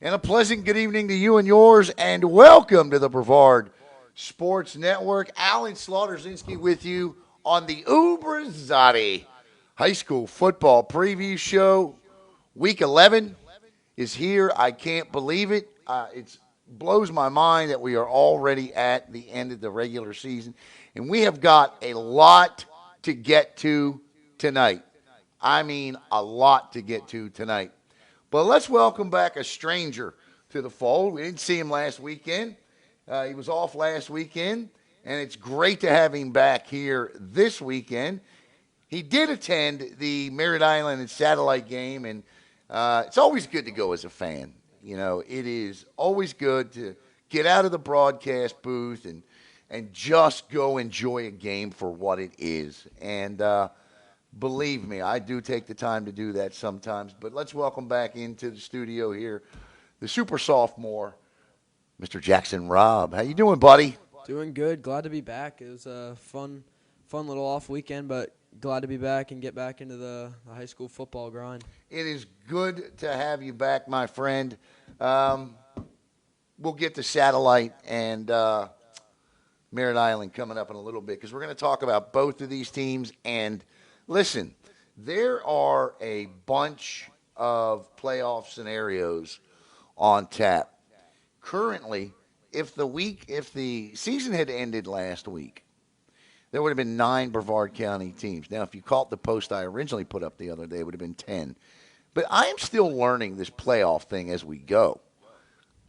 And a pleasant good evening to you and yours, and welcome to the Brevard Sports Network. Alan Slaughterzinski with you on the Ubrzati High School Football Preview Show. Week 11 is here. I can't believe it. It blows my mind that we are already at the end of the regular season, and we have got a lot to get to tonight. I mean, a lot to get to tonight. But let's welcome back a stranger to the fold. We didn't see him last weekend. He was off last weekend, and it's great to have him back here this weekend. He did attend the Merritt Island and Satellite game, and it's always good to go as a fan. You know, it is always good to get out of the broadcast booth and just go enjoy a game for what it is. And believe me, I do take the time to do that sometimes. But let's welcome back into the studio here the super sophomore, Mr. Jackson Robb. How you doing, buddy? Doing good. Glad to be back. It was a fun little off weekend, but glad to be back and get back into the high school football grind. It is good to have you back, my friend. We'll get to Satellite and Merritt Island coming up in a little bit because we're going to talk about both of these teams. And listen, there are a bunch of playoff scenarios on tap. Currently, if the season had ended last week, there would have been 9 Brevard County teams. Now, if you caught the post I originally put up the other day, it would have been 10. But I am still learning this playoff thing as we go.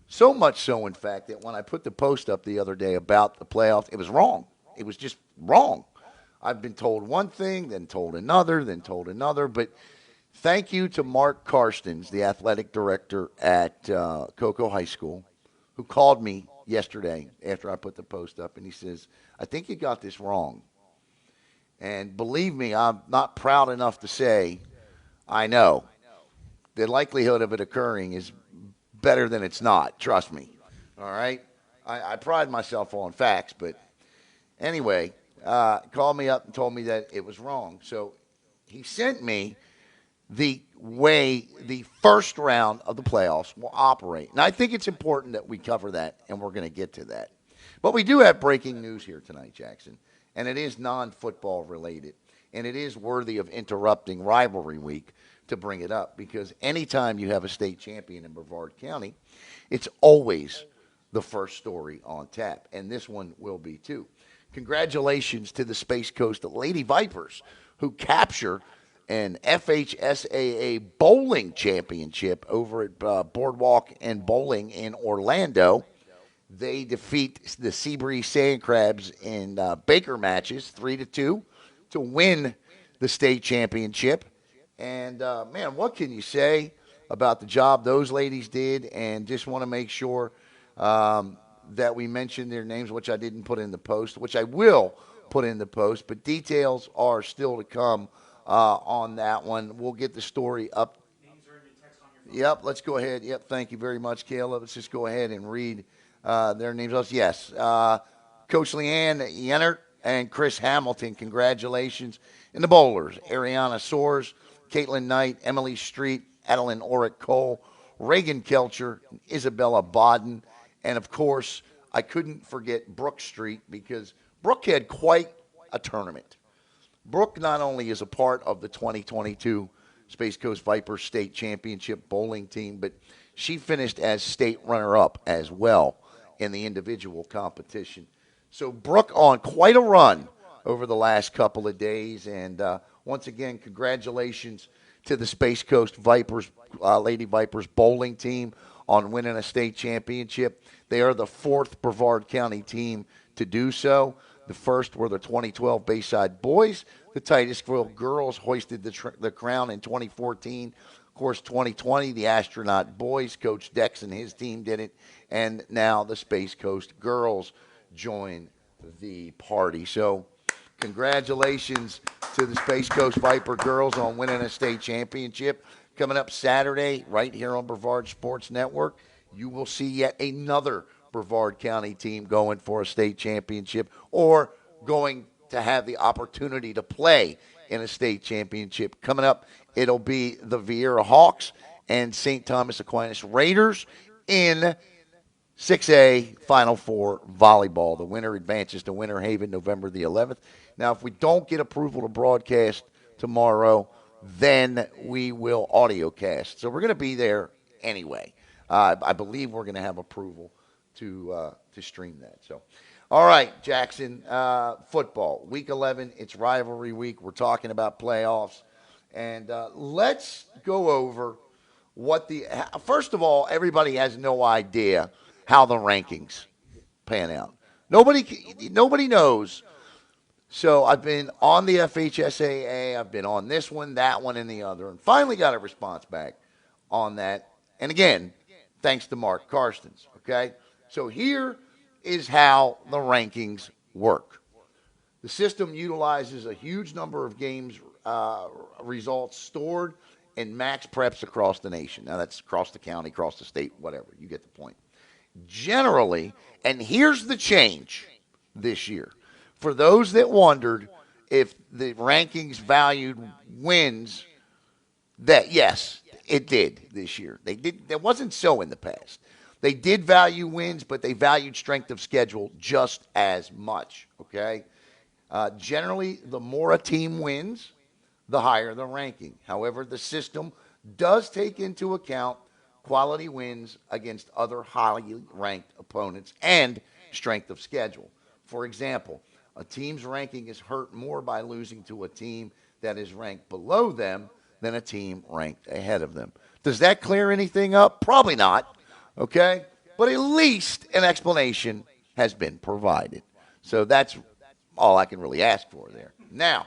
So much so, in fact, that when I put the post up the other day about the playoffs, it was wrong. It was just wrong. I've been told one thing, then told another, then told another. But thank you to Mark Karstens, the athletic director at Cocoa High School, who called me yesterday after I put the post up, and he says, I think you got this wrong. And believe me, I'm not proud enough to say I know. The likelihood of it occurring is better than it's not. Trust me. All right? I pride myself on facts, but anyway, called me up and told me that it was wrong. So he sent me the way the first round of the playoffs will operate. And I think it's important that we cover that, and we're going to get to that. But we do have breaking news here tonight, Jackson, and it is non-football related, and it is worthy of interrupting rivalry week to bring it up because anytime you have a state champion in Brevard County, it's always the first story on tap, and this one will be too. Congratulations to the Space Coast Lady Vipers who capture an FHSAA bowling championship over at Boardwalk and Bowling in Orlando. They defeat the Seabreeze Sand Crabs in Baker matches 3-2 to win the state championship. And, man, what can you say about the job those ladies did? And just want to make sure that we mention their names, which I didn't put in the post, which I will put in the post. But details are still to come on that one. We'll get the story up. Yep, let's go ahead. Yep, thank you very much, Caleb. Let's just go ahead and read their names. Yes, Coach Leanne Yennert and Chris Hamilton, congratulations. And the bowlers, Ariana Soares, Caitlin Knight, Emily Street, Adeline Oric Cole, Reagan Kelcher, Isabella Bodden, and, of course, I couldn't forget Brooke Street because Brooke had quite a tournament. Brooke not only is a part of the 2022 Space Coast Vipers State Championship bowling team, but she finished as state runner-up as well in the individual competition. So Brooke on quite a run over the last couple of days. And once again, congratulations to the Space Coast Vipers, Lady Vipers bowling team on winning a state championship. They are the 4th Brevard County team to do so. The first were the 2012 Bayside Boys. The Titusville Girls hoisted the crown in 2014. Of course, 2020, the Astronaut Boys, Coach Dex and his team did it. And now the Space Coast Girls join the party. So congratulations to the Space Coast Viper girls on winning a state championship. Coming up Saturday, right here on Brevard Sports Network, you will see yet another Brevard County team going for a state championship or going to have the opportunity to play in a state championship. Coming up, it'll be the Vieira Hawks and St. Thomas Aquinas Raiders in 6A Final Four volleyball. The winner advances to Winter Haven November the 11th. Now, if we don't get approval to broadcast tomorrow, then we will audio cast. So we're going to be there anyway. I believe we're going to have approval to stream that. So, all right, Jackson, football week 11. It's rivalry week. We're talking about playoffs, and let's go over what the first of all. Everybody has no idea how the rankings pan out. Nobody knows. So I've been on the FHSAA. I've been on this one, that one, and the other, and finally got a response back on that. And again, thanks to Mark Karstens. Okay, so here is how the rankings work. The system utilizes a huge number of games results stored in max preps across the nation. Now that's across the county, across the state, whatever. You get the point. Generally, and here's the change this year. For those that wondered if the rankings valued wins, that yes, it did this year. They did. That wasn't so in the past. They did value wins, but they valued strength of schedule just as much. Okay. Generally, the more a team wins, the higher the ranking. However, the system does take into account quality wins against other highly ranked opponents and strength of schedule. For example, a team's ranking is hurt more by losing to a team that is ranked below them than a team ranked ahead of them. Does that clear anything up? Probably not, okay? But at least an explanation has been provided. So that's all I can really ask for there. Now,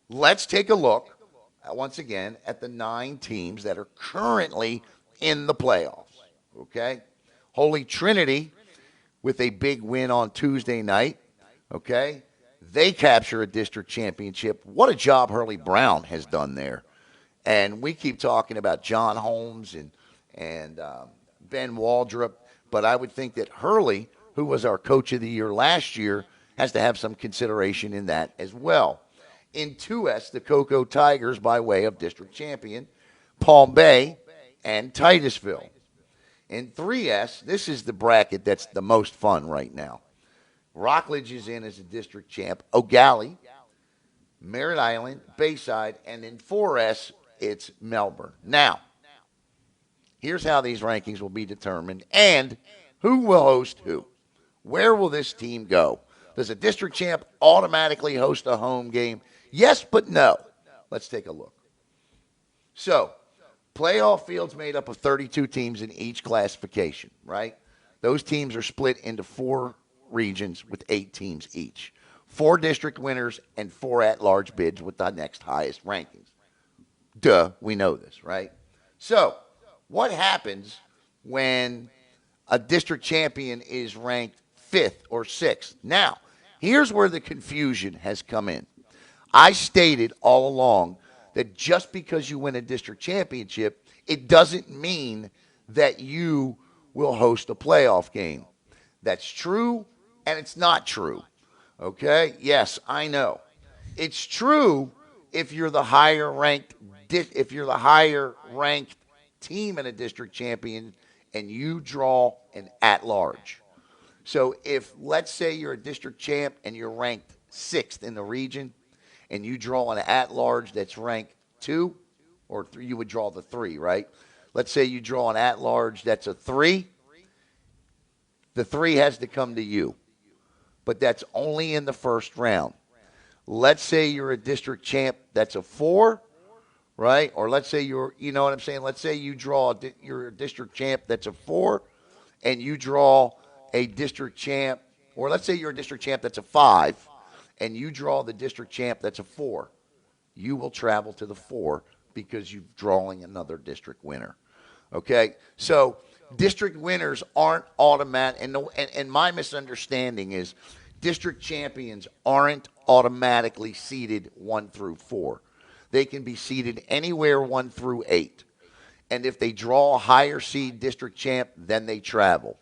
let's take a look, once again, at the 9 teams that are currently in the playoffs, okay? Holy Trinity with a big win on Tuesday night, okay? They capture a district championship. What a job Hurley Brown has done there. And we keep talking about John Holmes and Ben Waldrop, but I would think that Hurley, who was our coach of the year last year, has to have some consideration in that as well. In 2S, the Cocoa Tigers, by way of district champion, Palm Bay and Titusville. In 3S, this is the bracket that's the most fun right now. Rockledge is in as a district champ. O'Galley, Merritt Island, Bayside, and in 4S, it's Melbourne. Now, here's how these rankings will be determined and who will host who. Where will this team go? Does a district champ automatically host a home game? Yes, but no. Let's take a look. So, playoff fields made up of 32 teams in each classification, right? Those teams are split into 4 regions with 8 teams each. 4 district winners and 4 at-large bids with the next highest rankings. Duh, we know this, right? So, what happens when a district champion is ranked 5th or 6th? Now, here's where the confusion has come in. I stated all along that just because you win a district championship, it doesn't mean that you will host a playoff game. That's true, and it's not true. Okay? Yes, I know. It's true if you're the higher ranked team in a district champion and you draw an at-large. So if, let's say, you're a district champ and you're ranked 6th in the region and you draw an at-large that's ranked 2 or 3, you would draw the 3, right? Let's say you draw an at-large that's a 3. The 3 has to come to you, but that's only in the first round. Let's say you're a district champ that's a 4, right? Or let's say you know what I'm saying? Let's say you're a district champ that's a 4 and you draw a district champ, or let's say you're a district champ that's a 5 and you draw the district champ that's a 4. You will travel to the 4 because you're drawing another district winner. Okay? So district winners aren't automatic, and my misunderstanding is district champions aren't automatically seeded 1 through 4. They can be seeded anywhere 1 through 8. And if they draw a higher seed district champ, then they travel.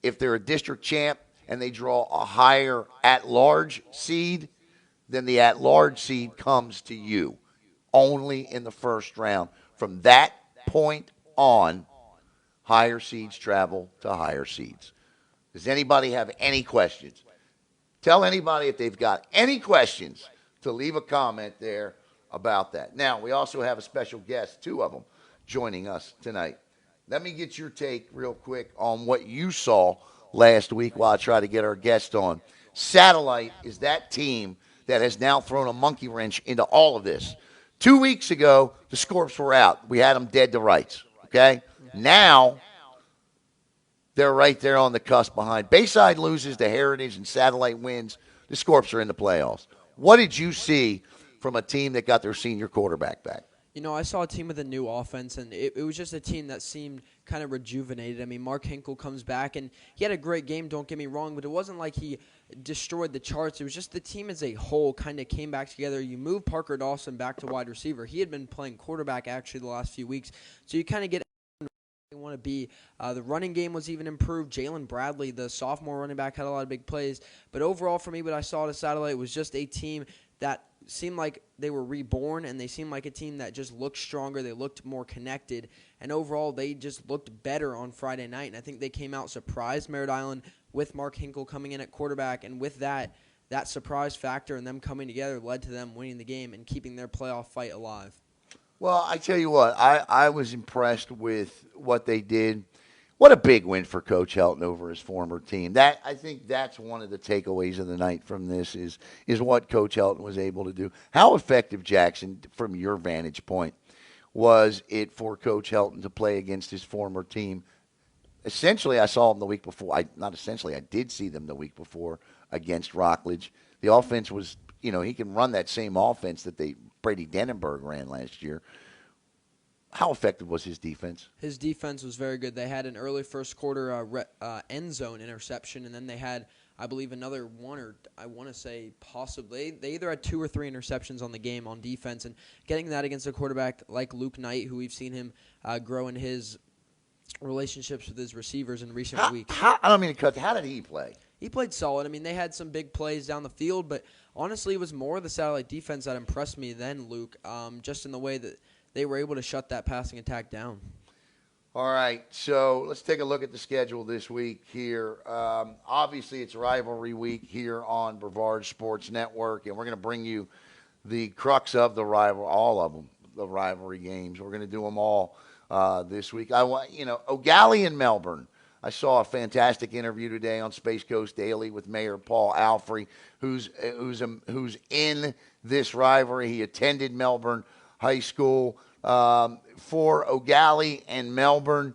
If they're a district champ and they draw a higher at-large seed, then the at-large seed comes to you only in the first round. From that point on higher seeds travel to higher seeds. Does anybody have any questions? Tell anybody if they've got any questions to leave a comment there about that. Now, we also have a special guest, two of them, joining us tonight. Let me get your take real quick on what you saw last week while I try to get our guest on. Satellite is that team that has now thrown a monkey wrench into all of this. 2 weeks ago, the Scorps were out. We had them dead to rights. Okay? Now, they're right there on the cusp behind. Bayside loses to Heritage and Satellite wins. The Scorps are in the playoffs. What did you see from a team that got their senior quarterback back? You know, I saw a team with a new offense, and it was just a team that seemed kind of rejuvenated. I mean, Mark Hinkle comes back, and he had a great game, don't get me wrong, but it wasn't like he destroyed the charts. It was just the team as a whole kind of came back together. You move Parker Dawson back to wide receiver. He had been playing quarterback, actually, the last few weeks, so you kind of get want to be. The running game was even improved. Jalen Bradley, the sophomore running back, had a lot of big plays. But overall, for me, what I saw at Satellite was just a team that seemed like they were reborn, and they seemed like a team that just looked stronger. They looked more connected, and overall, they just looked better on Friday night. And I think they came out surprised Merritt Island with Mark Hinkle coming in at quarterback, and with that surprise factor and them coming together led to them winning the game and keeping their playoff fight alive. Well, I tell you what, I was impressed with what they did. What a big win for Coach Helton over his former team. That I think that's one of the takeaways of the night from this is what Coach Helton was able to do. How effective, Jackson, from your vantage point, was it for Coach Helton to play against his former team? Essentially, I saw them the week before. Not essentially, I did see them the week before against Rockledge. The offense was, he can run that same offense that Brady Dennenberg ran last year. How effective was his defense? His defense was very good. They had an early first quarter end zone interception, and then they had, I believe, another one, or I want to say possibly. They either had 2 or 3 interceptions on the game on defense, and getting that against a quarterback like Luke Knight, who we've seen him grow in his relationships with his receivers in recent weeks. I don't mean to cut. How did he play? He played solid. I mean, they had some big plays down the field, but honestly, it was more the Satellite defense that impressed me than Luke, just in the way that they were able to shut that passing attack down. All right, so let's take a look at the schedule this week here. Obviously, it's rivalry week here on Brevard Sports Network, and we're going to bring you the crux of the all of them, the rivalry games. We're going to do them all this week. O'Galley and Melbourne. I saw a fantastic interview today on Space Coast Daily with Mayor Paul Alfrey, who's in this rivalry. He attended Melbourne High School. For O'Galley and Melbourne,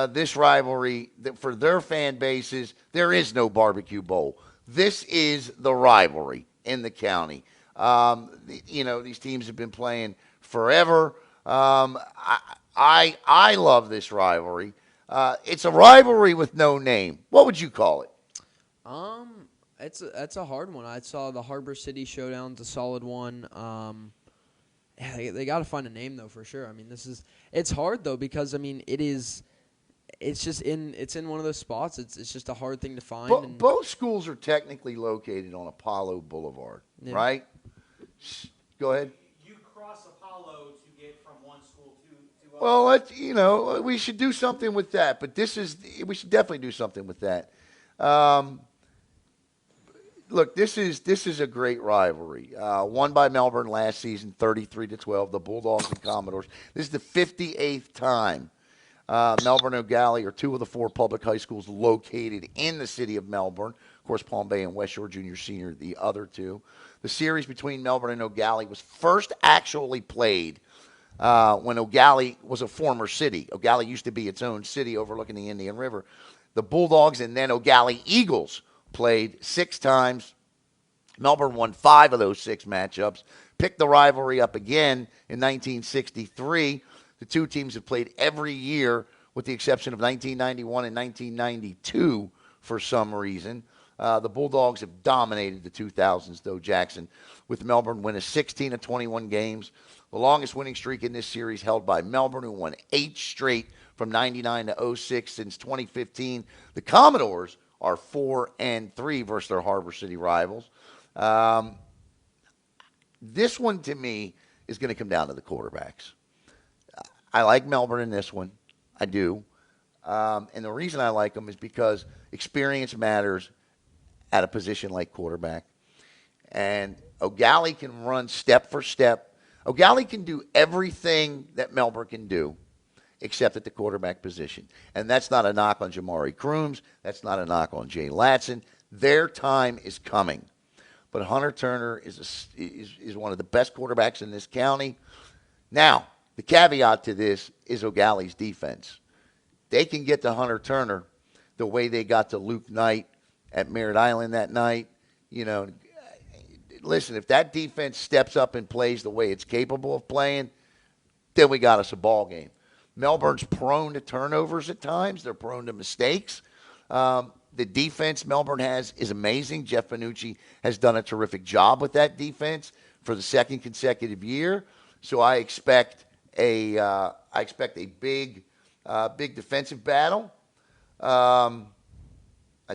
this rivalry, for their fan bases, there is no barbecue bowl. This is the rivalry in the county. These teams have been playing forever. I love this rivalry. It's a rivalry with no name. What would you call it? It's a hard one. I saw the Harbor City Showdown's a solid one. Yeah, they got to find a name though for sure. I mean, it's hard though because I mean it's in one of those spots. It's just a hard thing to find. Both schools are technically located on Apollo Boulevard, right? Go ahead. You cross Apollo to get from one school to Well, we should do something with that. But we should definitely do something with that. Look, this is a great rivalry. Won by Melbourne last season, 33-12. The Bulldogs and Commodores. This is the 58th time Melbourne and O'Galley are 2 of the 4 public high schools located in the city of Melbourne. Of course, Palm Bay and West Shore Junior Senior, the other 2. The series between Melbourne and O'Galley was first actually played when O'Galley was a former city. O'Galley used to be its own city overlooking the Indian River. The Bulldogs and then O'Galley Eagles played 6 times. Melbourne won 5 of those 6 matchups. Picked the rivalry up again in 1963. The 2 teams have played every year with the exception of 1991 and 1992 for some reason. The Bulldogs have dominated the 2000s, though, Jackson, with Melbourne winning 16 of 21 games. The longest winning streak in this series held by Melbourne, who won 8 straight from 99 to 06 since 2015. The Commodores are 4-3 versus their Harbor City rivals. This one, to me, is going to come down to the quarterbacks. I like Melbourne in this one. I do. And the reason I like him is because experience matters at a position like quarterback. And O'Galley can run step for step. O'Galley can do everything that Melbourne can do, except at the quarterback position. And that's not a knock on Jamari Crooms. That's not a knock on Jay Latson. Their time is coming. But Hunter Turner is one of the best quarterbacks in this county. Now, the caveat to this is O'Galley's defense. They can get to Hunter Turner the way they got to Luke Knight at Merritt Island that night. You know, listen, if that defense steps up and plays the way it's capable of playing, then we got us a ball game. Melbourne's prone to turnovers at times. They're prone to mistakes. The defense Melbourne has is amazing. Jeff Benucci has done a terrific job with that defense for the second consecutive year. So I expect a big defensive battle. I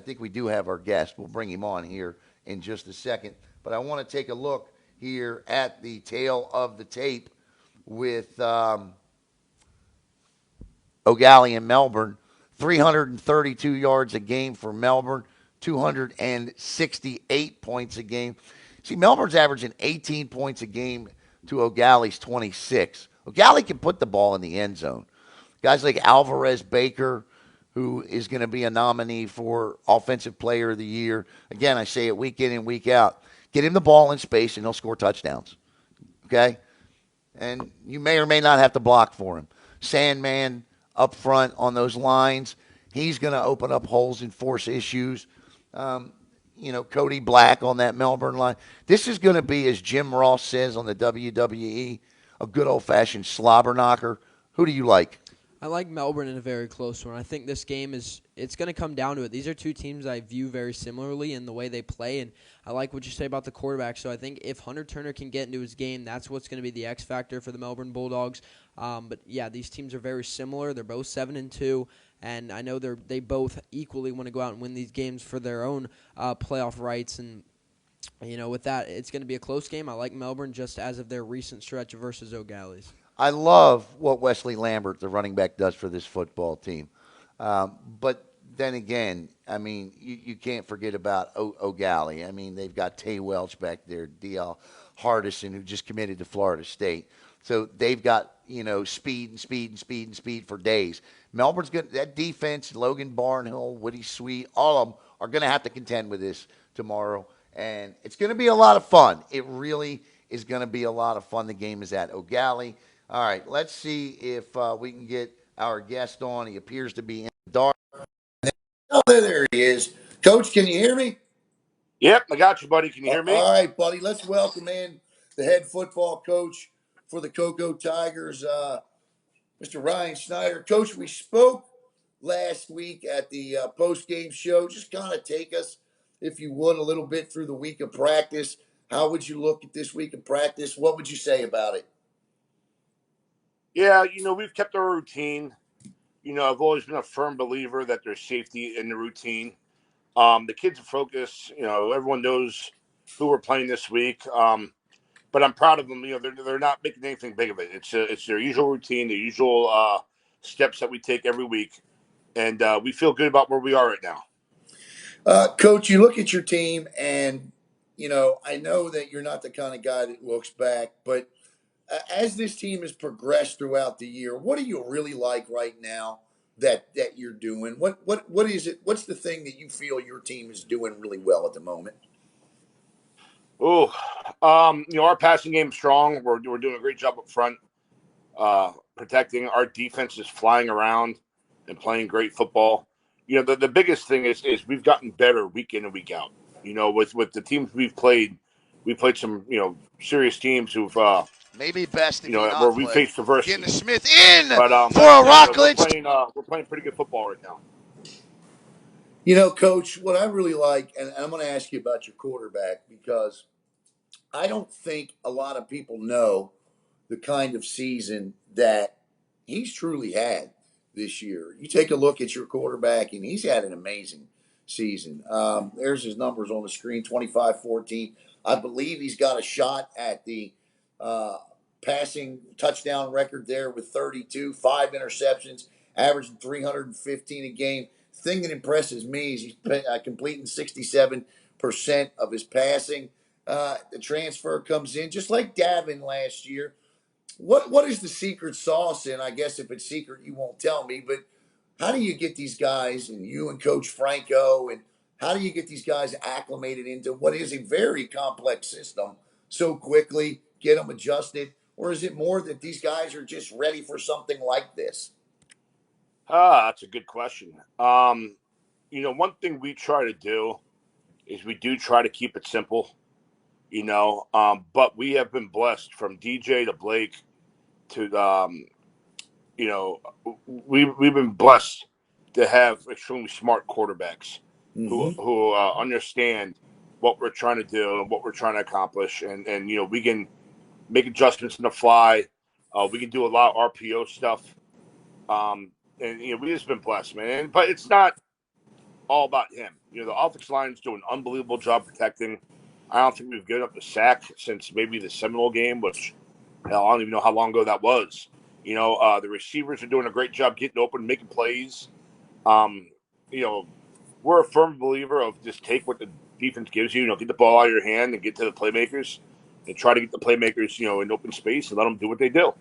think we do have our guest. We'll bring him on here in just a second. But I want to take a look here at the tail of the tape with O'Galley in Melbourne. 332 yards a game for Melbourne, 268 points a game. See, Melbourne's averaging 18 points a game to O'Galley's 26. O'Galley can put the ball in the end zone. Guys like Alvarez Baker, who is going to be a nominee for Offensive Player of the Year. Again, I say it week in and week out. Get him the ball in space, and he'll score touchdowns. Okay? And you may or may not have to block for him. Sandman up front on those lines, he's going to open up holes and force issues. Cody Black on that Melbourne line. This is going to be, as Jim Ross says on the WWE, a good old-fashioned slobber knocker. Who do you like? I like Melbourne in a very close one. I think this game it's going to come down to it. These are two teams I view very similarly in the way they play, and I like what you say about the quarterback. So I think if Hunter Turner can get into his game, that's what's going to be the X factor for the Melbourne Bulldogs. But yeah, these teams are very similar. They're both 7-2, and I know they both equally want to go out and win these games for their own playoff rights. And with that, it's going to be a close game. I like Melbourne just as of their recent stretch versus O'Galley's. I love what Wesley Lambert, the running back, does for this football team. But then again, I mean, you can't forget about O'Galley. I mean, they've got Tay Welch back there, D.L. Hardison, who just committed to Florida State. So they've got, speed and speed and speed and speed for days. Melbourne's good. That defense, Logan Barnhill, Woody Sweet, all of them are going to have to contend with this tomorrow. And it's going to be a lot of fun. It really is going to be a lot of fun. The game is at O'Galley. All right, let's see if we can get our guest on. He appears to be in the dark. Oh, there he is. Coach, can you hear me? Yep, I got you, buddy. Can you hear me? All right, buddy. Let's welcome in the head football coach for the Cocoa Tigers, Mr. Ryan Snyder. Coach, we spoke last week at the post-game show. Just kind of take us, if you would, a little bit through the week of practice. How would you look at this week of practice? What would you say about it? Yeah, we've kept our routine. I've always been a firm believer that there's safety in the routine. The kids are focused. Everyone knows who we're playing this week. But I'm proud of them. They're not making anything big of it. It's their usual routine, the usual steps that we take every week, and we feel good about where we are right now. Coach, you look at your team, and I know that you're not the kind of guy that looks back, but as this team has progressed throughout the year, what do you really like right now that you're doing? What is it? What's the thing that you feel your team is doing really well at the moment? Oh, our passing game's strong. We're doing a great job up front, protecting. Our defense is flying around and playing great football. The biggest thing is we've gotten better week in and week out. With the teams we played some serious teams who've Maybe best if you where not we play. faced adversity. Getting Smith in But for a Rockledge. we're playing pretty good football right now. Coach, what I really like, and I'm going to ask you about your quarterback because I don't think a lot of people know the kind of season that he's truly had this year. You take a look at your quarterback, and he's had an amazing season. There's his numbers on the screen 25-14. I believe he's got a shot at the uh, passing touchdown record there with 32, 5 interceptions, averaging 315 a game. Thing that impresses me is he's completing 67% of his passing. The transfer comes in just like Davin last year. What is the secret sauce? And I guess if it's secret, you won't tell me. But how do you get these guys, and you and Coach Franco, and how do you get these guys acclimated into what is a very complex system so quickly? Get them adjusted, or is it more that these guys are just ready for something like this? That's a good question. One thing we try to do is we do try to keep it simple. But we have been blessed from DJ to Blake to you know, we've been blessed to have extremely smart quarterbacks who Mm-hmm. understand what we're trying to do and what we're trying to accomplish, and we can make adjustments on the fly. We can do a lot of RPO stuff, and we just been blessed, man. But it's not all about him. The offensive line's doing an unbelievable job protecting. I don't think we've given up a sack since maybe the Seminole game, which hell, I don't even know how long ago that was. The receivers are doing a great job getting open, making plays. Um, you know, we're a firm believer of just take what the defense gives you. Get the ball out of your hand and get to the playmakers, and try to get the playmakers, in open space and let them do what they do.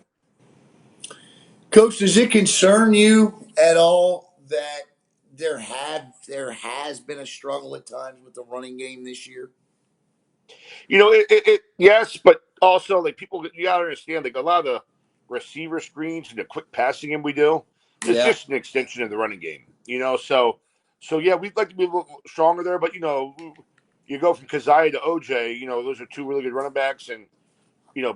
Coach, does it concern you at all that there has been a struggle at times with the running game this year? Yes, but also like people, you gotta understand, like a lot of the receiver screens and the quick passing game we do is Yeah. just an extension of the running game. So yeah, we'd like to be a little stronger there, but you go from Kazai to OJ. Those are two really good running backs, and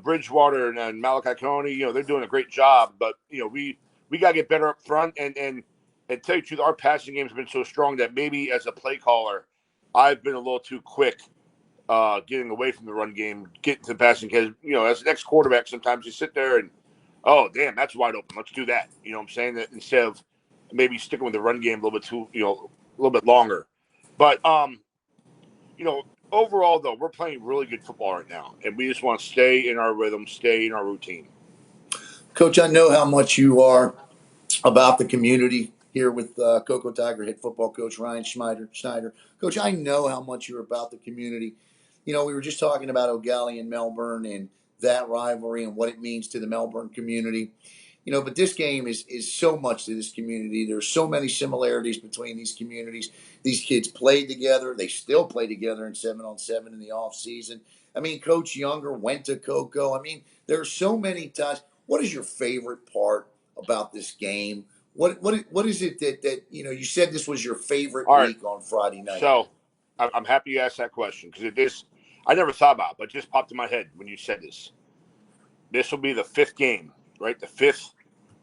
Bridgewater and Malachi Coney. They're doing a great job, but we gotta get better up front, and tell you the truth, our passing game has been so strong that maybe as a play caller, I've been a little too quick getting away from the run game, getting to the passing. Because as an ex quarterback, sometimes you sit there and, oh damn, that's wide open. Let's do that. You know what I'm saying? That instead of maybe sticking with the run game a little bit too, a little bit longer. But overall though, we're playing really good football right now, and we just want to stay in our rhythm, stay in our routine. Coach, I know how much you are about the community here with Cocoa Tiger head football coach Ryan Schneider. Coach, I know how much you're about the community. We were just talking about O'Galley and Melbourne and that rivalry and what it means to the Melbourne community. But this game is so much to this community. There's so many similarities between these communities. These kids played together. They still play together in 7-on-7 in the off season. I mean, Coach Younger went to Cocoa. I mean, there are so many ties. What is your favorite part about this game? What is it that you said this was your favorite All right, week on Friday night? so I'm happy you asked that question because it is. I never thought about it, but it just popped in my head when you said this. This will be the fifth game, right? The fifth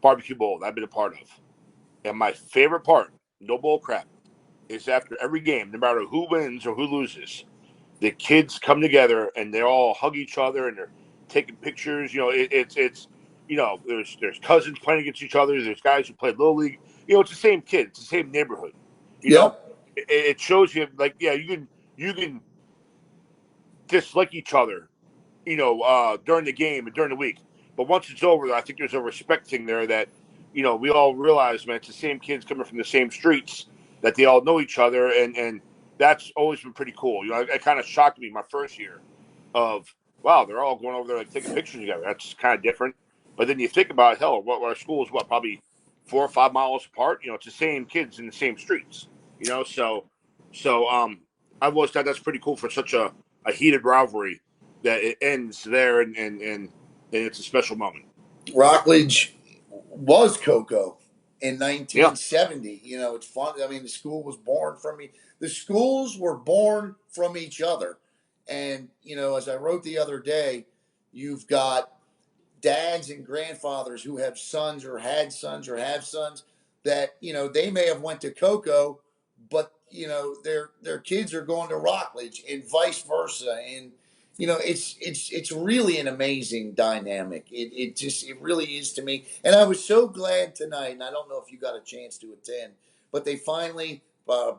barbecue bowl that I've been a part of. And my favorite part, no bull crap, is after every game, no matter who wins or who loses, the kids come together and they all hug each other and they're taking pictures. It's there's cousins playing against each other. There's guys who play little league. It's the same kid. It's the same neighborhood. You know, Yep. it shows you like yeah, you can dislike each other during the game and during the week. But once it's over, I think there's a respect thing there that, we all realize, man, it's the same kids coming from the same streets that they all know each other, and that's always been pretty cool. It kind of shocked me my first year of wow, they're all going over there like taking pictures together. That's kind of different. But then you think about hell, what our school is probably 4 or 5 miles apart. It's the same kids in the same streets. So I've always thought that's pretty cool for such a heated rivalry that it ends there, and it's a special moment. Rockledge was Cocoa in Yeah. 1970. It's fun. I mean, the school was born from me. The schools were born from each other. And, as I wrote the other day, you've got dads and grandfathers who have sons or had sons or have sons that, they may have went to Cocoa, but, their kids are going to Rockledge and vice versa. And, it's really an amazing dynamic. It really is to me. And I was so glad tonight, and I don't know if you got a chance to attend, but they finally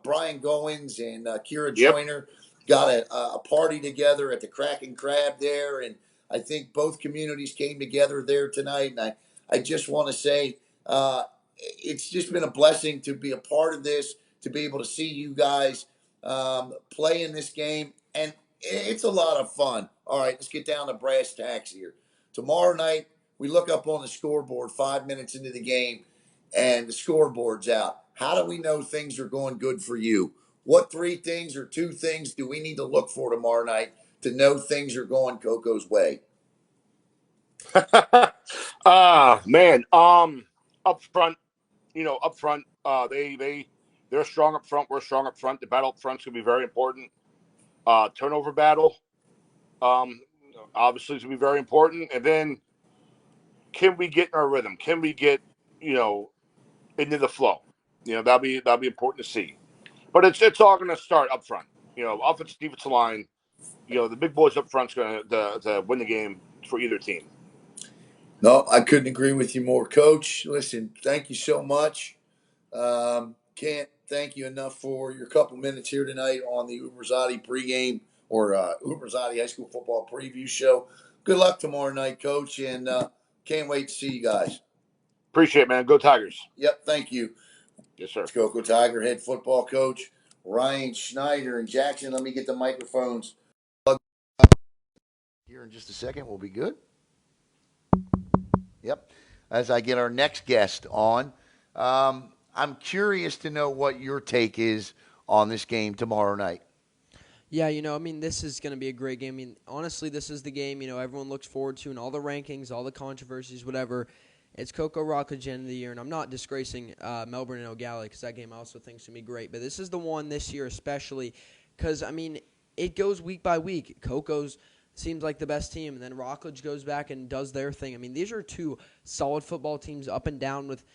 Brian Goins and Kira Yep. Joyner got a party together at the Crack and Crab there, and I think both communities came together there tonight. And I just want to say, it's just been a blessing to be a part of this, to be able to see you guys play in this game, and it's a lot of fun. All right, let's get down to brass tacks here. Tomorrow night, we look up on the scoreboard 5 minutes into the game, and the scoreboard's out. How do we know things are going good for you? What three things or two things do we need to look for tomorrow night to know things are going Coco's way? Man. Up front, up front, they're strong up front. We're strong up front. The battle up front's gonna be very important. Turnover battle, um, obviously, is gonna be very important. And then, can we get in our rhythm? Can we get, you know, into the flow? That'll be important to see. But it's all gonna start up front. Offensive defensive line. The big boys up front's gonna to win the game for either team. No, I couldn't agree with you more, Coach. Listen, thank you so much. Can't thank you enough for your couple minutes here tonight on the Ubrzati pregame or Ubrzati High School Football Preview Show. Good luck tomorrow night, Coach, and can't wait to see you guys. Appreciate it, man. Go Tigers. Yep, thank you. Yes, sir. Coco Tiger head football coach Ryan Schneider and Jackson. Let me get the microphones here in just a second. We'll be good. Yep. As I get our next guest on, I'm curious to know what your take is on this game tomorrow night. Yeah, this is going to be a great game. Honestly, this is the game, everyone looks forward to in all the rankings, all the controversies, whatever. It's Coco Rockledge end of the year, and I'm not disgracing Melbourne and O'Galley because that game I also think is going to be great. But this is the one this year especially because, it goes week by week. Coco's seems like the best team, and then Rockledge goes back and does their thing. These are two solid football teams up and down with,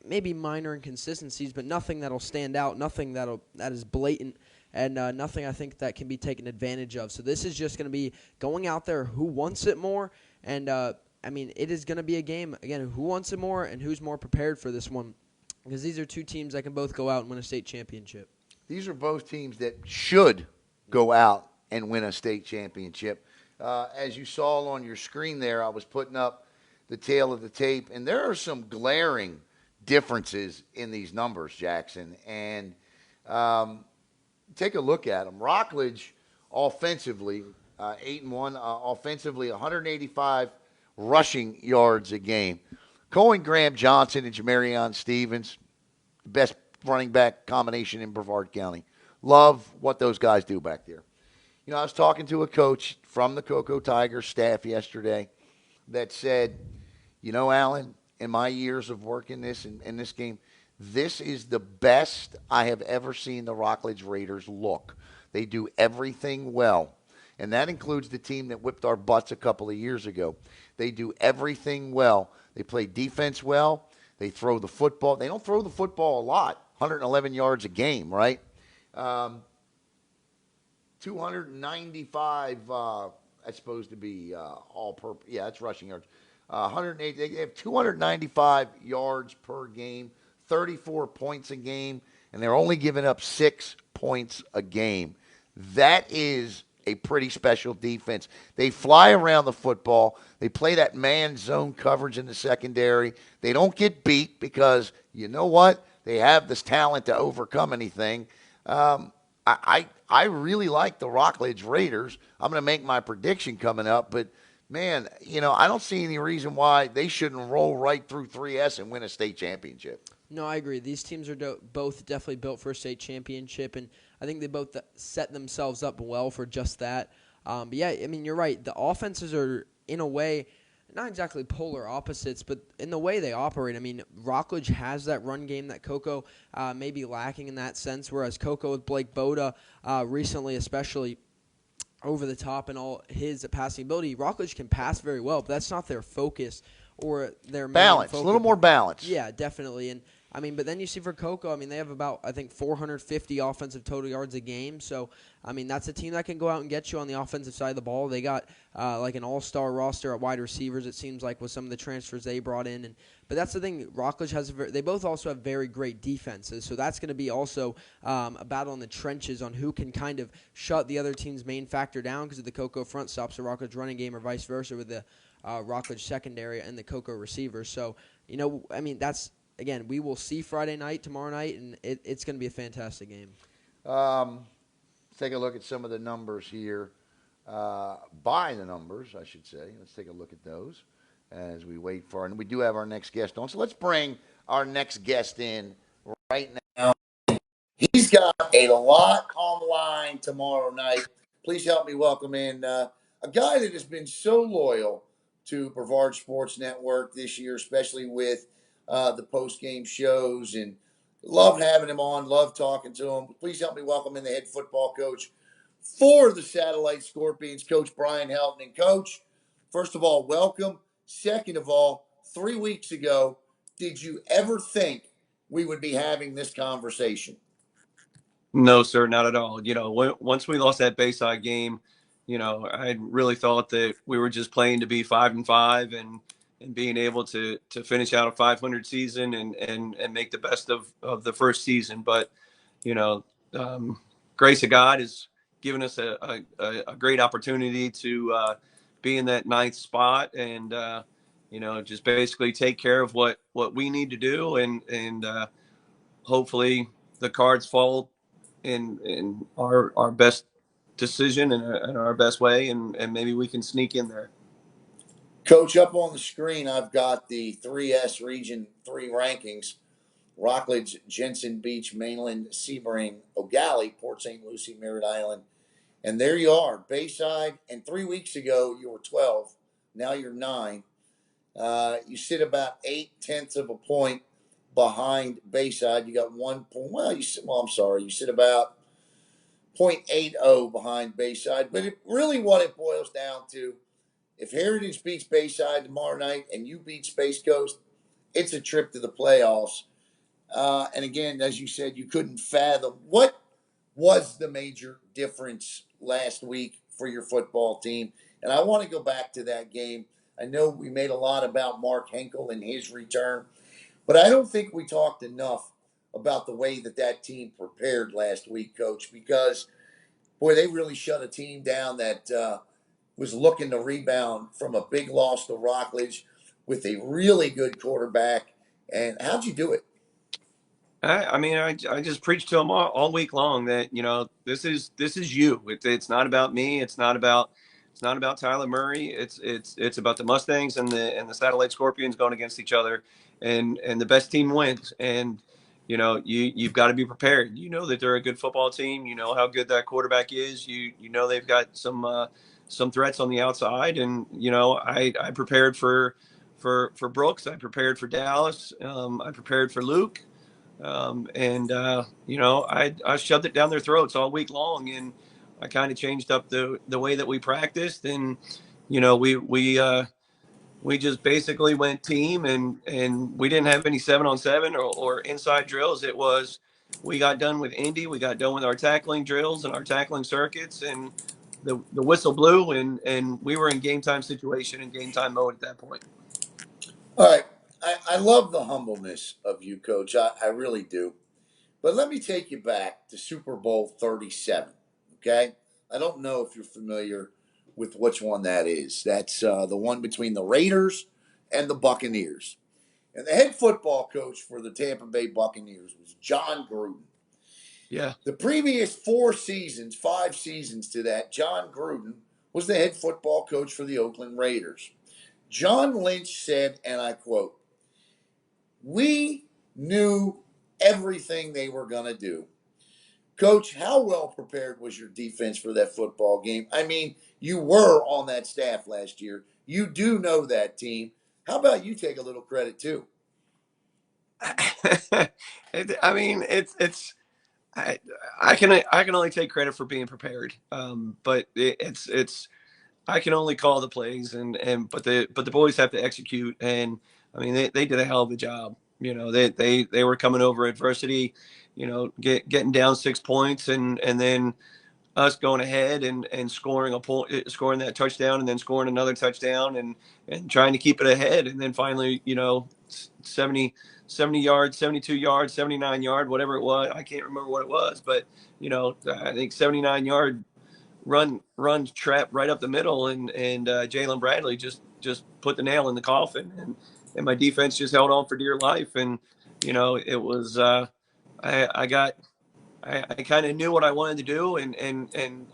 maybe minor inconsistencies, but nothing that'll stand out, nothing that is blatant, and nothing I think that can be taken advantage of. So this is just going to be going out there who wants it more, and it is going to be a game, again, who wants it more and who's more prepared for this one, because these are two teams that can both go out and win a state championship. These are both teams that should go out and win a state championship. As you saw on your screen there, I was putting up the tail of the tape, and there are some glaring differences in these numbers, Jackson. And take a look at them. Rockledge, offensively, 8-1, offensively, 185 rushing yards a game. Cohen Graham Johnson and Jamarion Stevens, best running back combination in Brevard County. Love what those guys do back there. I was talking to a coach from the Cocoa Tigers staff yesterday that said, Alan, in my years of working in this game, this is the best I have ever seen the Rockledge Raiders look. They do everything well, and that includes the team that whipped our butts a couple of years ago. They do everything well. They play defense well. They throw the football. They don't throw the football a lot, 111 yards a game, right? 295, that's supposed to be all-purpose. Yeah, that's rushing yards. 108. They have 295 yards per game, 34 points a game, and they're only giving up 6 points a game. That is a pretty special defense. They fly around the football. They play that man zone coverage in the secondary. They don't get beat because, you know what? They have this talent to overcome anything. I really like the Rockledge Raiders. I'm going to make my prediction coming up, but man, I don't see any reason why they shouldn't roll right through 3S and win a state championship. No, I agree. These teams are both definitely built for a state championship, and I think they both set themselves up well for just that. But yeah, you're right. The offenses are, in a way, not exactly polar opposites, but in the way they operate. Rockledge has that run game that Cocoa may be lacking in that sense, whereas Cocoa with Blake Boda recently, especially over the top and all his passing ability, Rockledge can pass very well, but that's not their focus or their main balance. Focus. A little more balance. Yeah, definitely. And but then you see for Cocoa, they have about, I think, 450 offensive total yards a game. So, that's a team that can go out and get you on the offensive side of the ball. They got like an all-star roster at wide receivers, it seems like, with some of the transfers they brought in. But that's the thing. Rockledge has they both also have very great defenses. So that's going to be also a battle in the trenches on who can kind of shut the other team's main factor down, because if the Cocoa front stops the Rockledge running game, or vice versa with the Rockledge secondary and the Cocoa receivers. So, that's again, we will see Friday night, tomorrow night, and it's going to be a fantastic game. Um, take a look at some of the numbers here. By the numbers, I should say. Let's take a look at those as we wait for, and we do have our next guest on. So let's bring our next guest in right now. He's got a lot on the line tomorrow night. Please help me welcome in a guy that has been so loyal to Brevard Sports Network this year, especially with the post game shows. And love having him on, love talking to him. Please help me welcome in the head football coach for the Satellite Scorpions, Coach Brian Helton. And, Coach, first of all, welcome. Second of all, 3 weeks ago, did you ever think we would be having this conversation? No, sir, not at all. Once we lost that Bayside game, I really thought that we were just playing to be 5-5 and being able to finish out a 500 season and make the best of the first season. But you know, um, grace of God has given us a great opportunity to be in that ninth spot and just basically take care of what we need to do and hopefully the cards fall in our best decision and our best way, and maybe we can sneak in there. Coach, up on the screen, I've got the 3S Region 3 rankings. Rockledge, Jensen Beach, Mainland, Sebring, O'Galley, Port St. Lucie, Merritt Island. And there you are, Bayside. And 3 weeks ago, you were 12. Now you're 9. You sit about 8/10 of a point behind Bayside. You got 1 point. I'm sorry. You sit about 0.80 behind Bayside. But really, what it boils down to, if Heritage beats Bayside tomorrow night and you beat Space Coast, it's a trip to the playoffs. And again, as you said, you couldn't fathom what was the major difference last week for your football team. And I want to go back to that game. I know we made a lot about Mark Henkel and his return, but I don't think we talked enough about the way that team prepared last week, Coach, because, boy, they really shut a team down that was looking to rebound from a big loss to Rockledge with a really good quarterback. And how'd you do it? I just preached to them all week long that this is you. It's not about me. It's not about Tyler Murray. It's about the Mustangs and the Satellite Scorpions going against each other, and the best team wins. And you've got to be prepared. You know that they're a good football team. You know how good that quarterback is. You know they've got some threats on the outside, and I prepared for Brooks. I prepared for Dallas. I prepared for Luke. I shoved it down their throats all week long, and I kind of changed up the way that we practiced, and we just basically went team, and we didn't have any 7-on-7 or inside drills. It was we got done with Indy, we got done with our tackling drills and our tackling circuits, and the whistle blew, and we were in game time situation and game time mode at that point. All right. I love the humbleness of you, Coach. I really do. But let me take you back to Super Bowl 37. Okay. I don't know if you're familiar with which one that is. That's the one between the Raiders and the Buccaneers. And the head football coach for the Tampa Bay Buccaneers was John Gruden. Yeah. The previous 4 seasons, 5 seasons to that, John Gruden was the head football coach for the Oakland Raiders. John Lynch said, and I quote, "We knew everything they were going to do." Coach, how well prepared was your defense for that football game? I mean, you were on that staff last year. You do know that team. How about you take a little credit too? It's I, I can only take credit for being prepared. But it's I can only call the plays and but the boys have to execute, and I mean they did a hell of a job. They were coming over adversity, getting down 6 points, and then us going ahead and scoring a point, scoring that touchdown, and then scoring another touchdown, and trying to keep it ahead, and then finally 70 yards, 72 yards, 79 yard, whatever it was. I can't remember what it was, but I think 79 yard run trap right up the middle, and Jalen Bradley just put the nail in the coffin, and my defense just held on for dear life, and it was I got I kind of knew what I wanted to do, and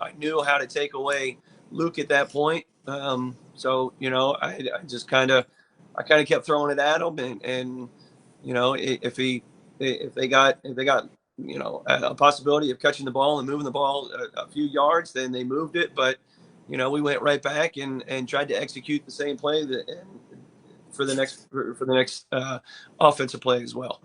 I knew how to take away Luke at that point. So I just kind of kept throwing it at him, and if they got a possibility of catching the ball and moving the ball a few yards, then they moved it. But we went right back and tried to execute the same play for the next offensive play as well.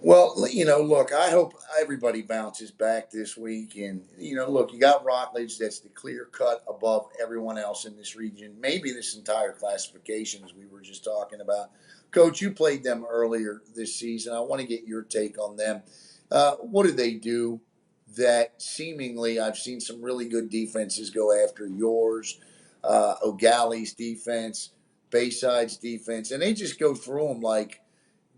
Well, look, I hope everybody bounces back this week. And, look, you got Routledge that's the clear cut above everyone else in this region, maybe this entire classification, as we were just talking about. Coach, you played them earlier this season. I want to get your take on them. What do they do that seemingly I've seen some really good defenses go after yours, O'Galley's defense, Bayside's defense, and they just go through them like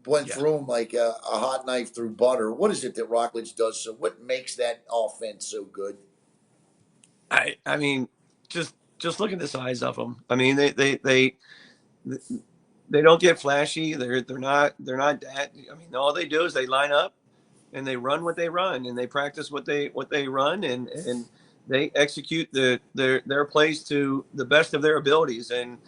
went Yeah. through them like a hot knife through butter. What is it that Rockledge does? So what makes that offense so good? I mean, just look at the size of them. I mean, they don't get flashy. They're not that. I mean, all they do is they line up and they run what they run, and they practice what they run, and they execute their plays to the best of their abilities. And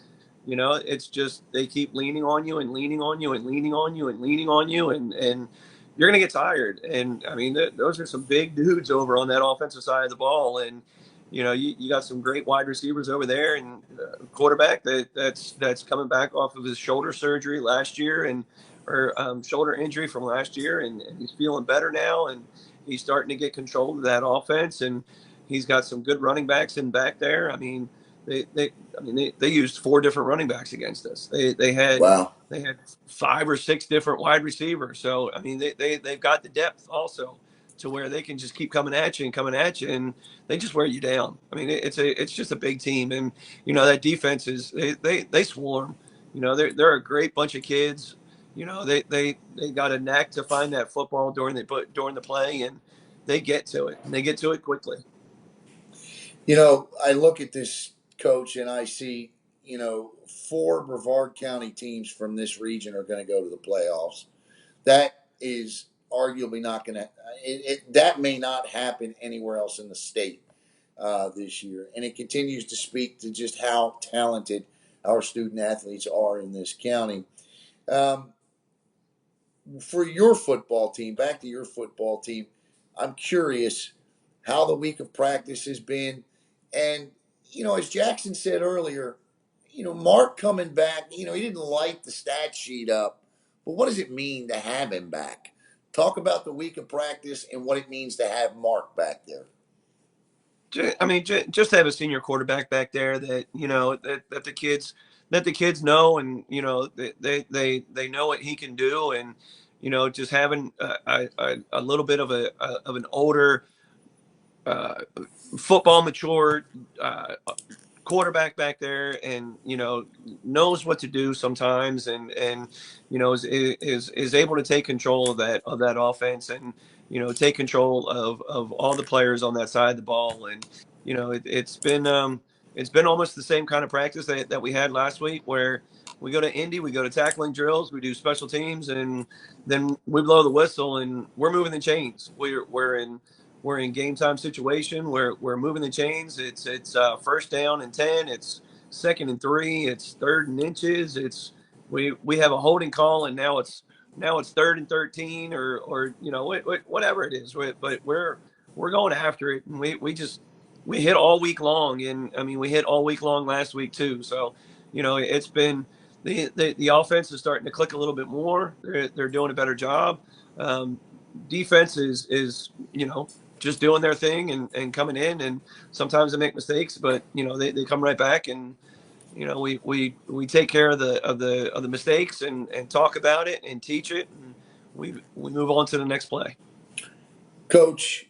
it's just they keep leaning on you and leaning on you and leaning on you and leaning on you, and you're gonna get tired. And I mean, those are some big dudes over on that offensive side of the ball, and you got some great wide receivers over there, and quarterback that's coming back off of his shoulder surgery last year, and or shoulder injury from last year, and he's feeling better now, and he's starting to get control of that offense, and he's got some good running backs in back there. I mean, they used four different running backs against us. They had Wow. they had five or six different wide receivers. So I mean, they've got the depth also to where they can just keep coming at you and coming at you, and they just wear you down. I mean, it's just a big team, and that defense is they swarm. They're a great bunch of kids. They got a knack to find that football during the play, and they get to it, and they get to it quickly. I look at this coach and I see, four Brevard County teams from this region are going to go to the playoffs. That is arguably not going to, that may not happen anywhere else in the state this year. And it continues to speak to just how talented our student athletes are in this county. Um, for your football team, back to your football team, I'm curious how the week of practice has been. And, as Jackson said earlier, Mark coming back, he didn't light the stat sheet up, but what does it mean to have him back? Talk about the week of practice and what it means to have Mark back there. I mean, just to have a senior quarterback back there that that the kids know, and they know what he can do, and just having a little bit of an older uh, football mature quarterback back there, and knows what to do sometimes, and is able to take control of that offense, and take control of all the players on that side of the ball. And it's been almost the same kind of practice that we had last week, where we go to Indy, we go to tackling drills, we do special teams, and then we blow the whistle, and we're moving the chains. We're in game time situation. We're moving the chains. It's first down and 10. It's second and 3. It's third and inches. We have a holding call, and now it's third and 13, or whatever it is. But we're going after it, and we hit all week long, and I mean we hit all week long last week too. So it's been the offense is starting to click a little bit more. They're doing a better job. Um, Defense is just doing their thing, and coming in, and sometimes they make mistakes, but they come right back, and we take care of the mistakes, and talk about it and teach it, and we move on to the next play. Coach,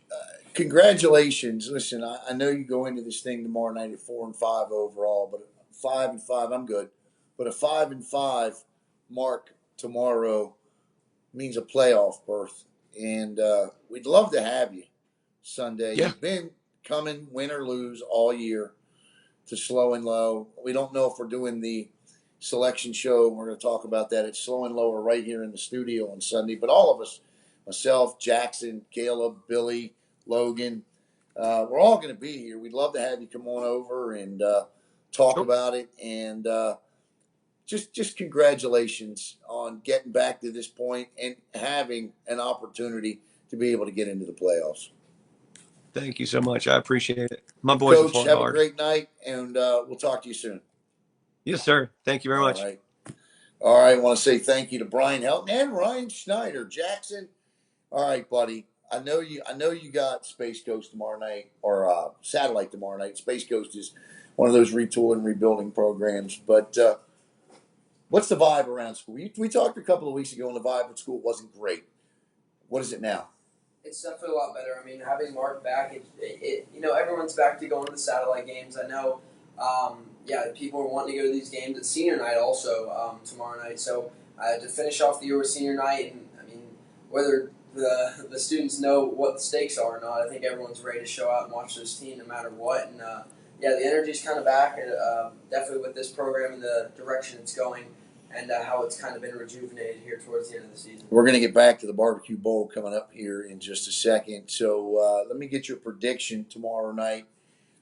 congratulations. Listen, I know you go into this thing tomorrow night at 4-5 overall, but 5-5, I'm good. But a 5-5 mark tomorrow means a playoff berth, and we'd love to have you Sunday. Yeah. You've been coming win or lose all year to slow and low. We don't know if we're doing the selection show. We're going to talk about that at Slow and Lower right here in the studio on Sunday. But all of us, myself, Jackson, Caleb, Billy, Logan, we're all going to be here. We'd love to have you come on over and talk about it. And just congratulations on getting back to this point and having an opportunity to be able to get into the playoffs. Thank you so much. I appreciate it. My boys will Coach, fought have a hard. great night, and we'll talk to you soon. Yes, sir. Thank you very All much. right. All right. I want to say thank you to Brian Helton and Ryan Schneider. Jackson. All right, buddy. I know you got Space Coast tomorrow night or Satellite tomorrow night. Space Coast is one of those retool and rebuilding programs. But what's the vibe around school? We talked a couple of weeks ago, and the vibe at school wasn't great. What is it now? It's definitely a lot better. I mean, having Mark back, everyone's back to going to the satellite games. I know, people are wanting to go to these games at senior night also tomorrow night. So to finish off the year with senior night, and I mean, whether the students know what the stakes are or not, I think everyone's ready to show out and watch this team no matter what. And the energy's kind of back, and definitely with this program and the direction it's going. And how it's kind of been rejuvenated here towards the end of the season. We're going to get back to the barbecue bowl coming up here in just a second. So let me get your prediction tomorrow night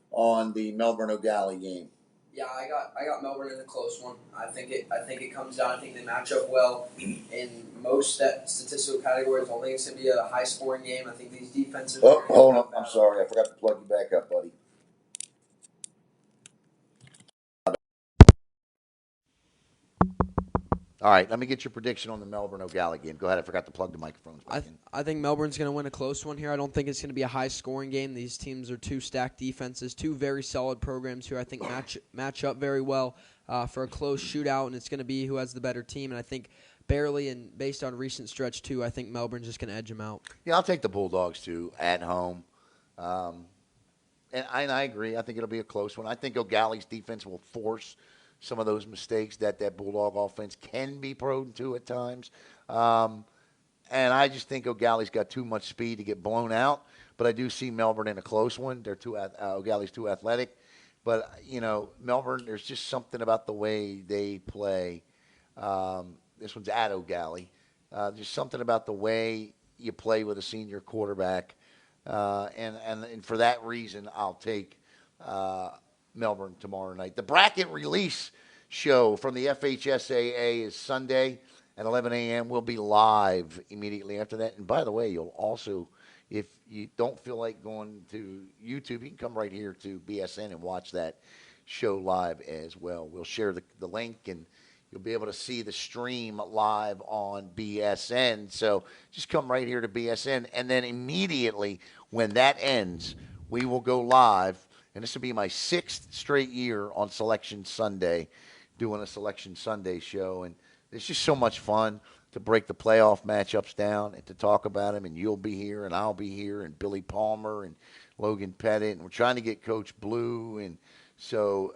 on the Melbourne O'Galley game. Yeah, I got Melbourne in a close one. I think it comes down. I think they match up well in most statistical categories. I don't think it's going to be a high scoring game. I think these defenses. Oh, hold on. I'm sorry. I forgot to plug you back up, buddy. All right, let me get your prediction on the Melbourne O'Galley game. Go ahead. I forgot to plug the microphones back in. I think Melbourne's going to win a close one here. I don't think it's going to be a high-scoring game. These teams are two stacked defenses, two very solid programs here. I think match up very well for a close shootout, and it's going to be who has the better team. And I think barely, and based on recent stretch too, I think Melbourne's just going to edge them out. Yeah, I'll take the Bulldogs too at home. And I agree. I think it'll be a close one. I think O'Galley's defense will force some of those mistakes that Bulldog offense can be prone to at times. And I just think O'Galley's got too much speed to get blown out. But I do see Melbourne in a close one. O'Galley's too athletic. But, Melbourne, there's just something about the way they play. This one's at O'Galley. There's something about the way you play with a senior quarterback. And for that reason, I'll take Melbourne tomorrow night. The bracket release show from the FHSAA is Sunday at 11 a.m. We'll be live immediately after that. And by the way, you'll also, if you don't feel like going to YouTube, you can come right here to BSN and watch that show live as well. We'll share the link, and you'll be able to see the stream live on BSN. So just come right here to BSN, and then immediately when that ends, we will go live. And this will be my 6th straight year on Selection Sunday, doing a Selection Sunday show. And it's just so much fun to break the playoff matchups down and to talk about them. And you'll be here, and I'll be here, and Billy Palmer and Logan Pettit. And we're trying to get Coach Blue. And so,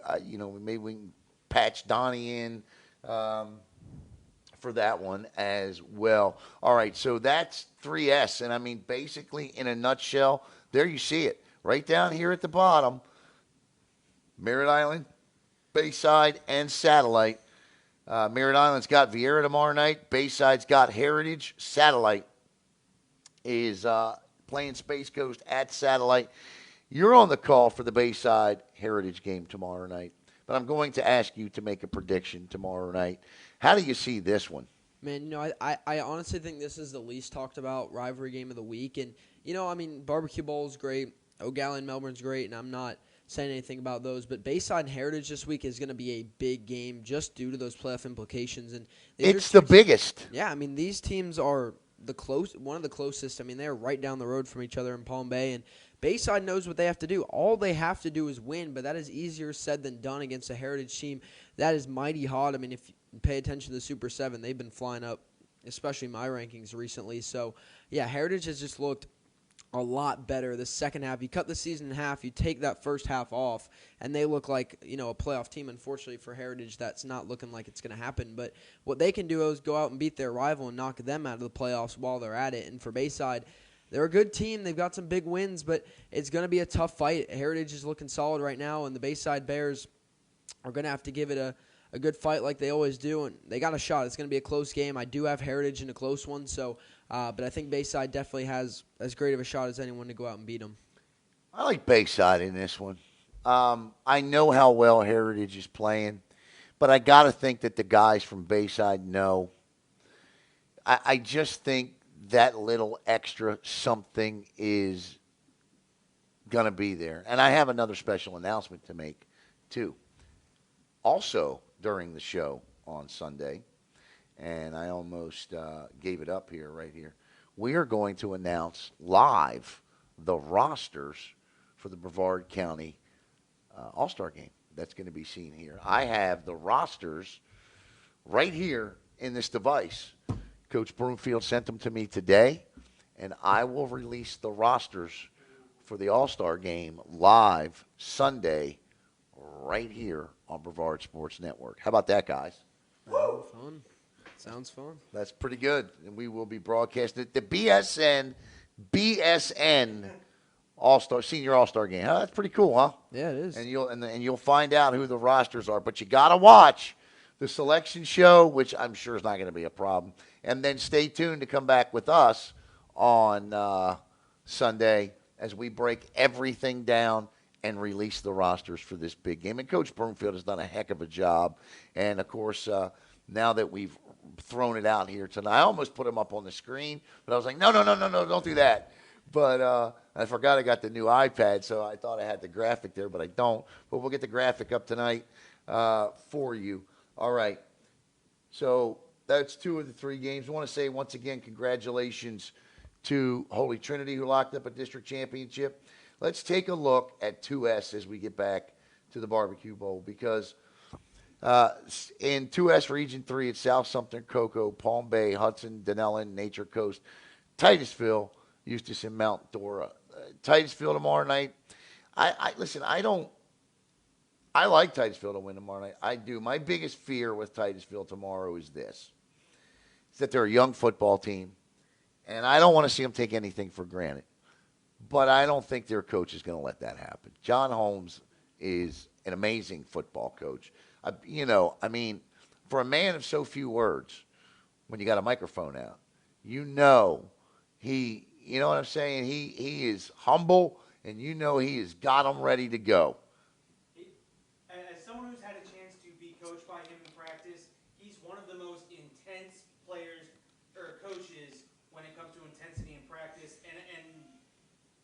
maybe we can patch Donnie in for that one as well. All right, so that's 3S. And, I mean, basically, in a nutshell, there you see it. Right down here at the bottom, Merritt Island, Bayside, and Satellite. Merritt Island's got Vieira tomorrow night. Bayside's got Heritage. Satellite is playing Space Coast at Satellite. You're on the call for the Bayside Heritage game tomorrow night. But I'm going to ask you to make a prediction tomorrow night. How do you see this one? Man, I honestly think this is the least talked about rivalry game of the week. And, Barbecue Bowl is great. O'Galley and Melbourne's great, and I'm not saying anything about those. But Bayside and Heritage this week is going to be a big game just due to those playoff implications. And it's the biggest. Yeah, these teams are one of the closest. They're right down the road from each other in Palm Bay. And Bayside knows what they have to do. All they have to do is win, but that is easier said than done against a Heritage team. That is mighty hot. If you pay attention to the Super 7, they've been flying up, especially my rankings recently. So, yeah, Heritage has just looked a lot better the second half. You cut the season in half, you take that first half off, and they look like, a playoff team. Unfortunately for Heritage, that's not looking like it's going to happen. But what they can do is go out and beat their rival and knock them out of the playoffs while they're at it. And for Bayside, they're a good team. They've got some big wins, but it's going to be a tough fight. Heritage is looking solid right now, and the Bayside Bears are going to have to give it a a good fight like they always do, and they got a shot. It's going to be a close game. I do have Heritage in a close one, so but I think Bayside definitely has as great of a shot as anyone to go out and beat them. I like Bayside in this one. I know how well Heritage is playing, but I got to think that the guys from Bayside know. I just think that little extra something is going to be there. And I have another special announcement to make, too. Also, during the show on Sunday, and I almost gave it up here, right here, we are going to announce live the rosters for the Brevard County All-Star game. That's going to be seen here. I have the rosters right here in this device. Coach Broomfield sent them to me today, and I will release the rosters for the All-Star game live Sunday right here on Brevard Sports Network. How about that, guys? Fun. Sounds fun. That's pretty good. And we will be broadcasting the BSN All-Star Senior All-Star game. Huh? That's pretty cool, huh? Yeah, it is. And you'll find out who the rosters are, but you got to watch the selection show, which I'm sure is not going to be a problem. And then stay tuned to come back with us on Sunday as we break everything down and release the rosters for this big game. And Coach Broomfield has done a heck of a job. And, of course, now that we've thrown it out here tonight, I almost put him up on the screen, but I was like, no, don't do that. But I forgot I got the new iPad, so I thought I had the graphic there, but I don't. But we'll get the graphic up tonight for you. All right. So that's 2 of the 3 games. I want to say once again congratulations to Holy Trinity, who locked up a district championship. Let's take a look at 2S as we get back to the Barbecue Bowl, because in 2S Region 3, it's South Sumter, Cocoa, Palm Bay, Hudson, Denellen, Nature Coast, Titusville, Eustis, and Mount Dora. Titusville tomorrow night. Listen, I like Titusville to win tomorrow night. I do. My biggest fear with Titusville tomorrow is this. It's that they're a young football team, and I don't want to see them take anything for granted. But I don't think their coach is going to let that happen. John Holmes is an amazing football coach. For a man of so few words, when you got a microphone out, you know what I'm saying? He is humble, and he has got them ready to go. As someone who's had a chance to be coached by him in practice, he's one of the most intense players or coaches when it comes to intensity in practice, and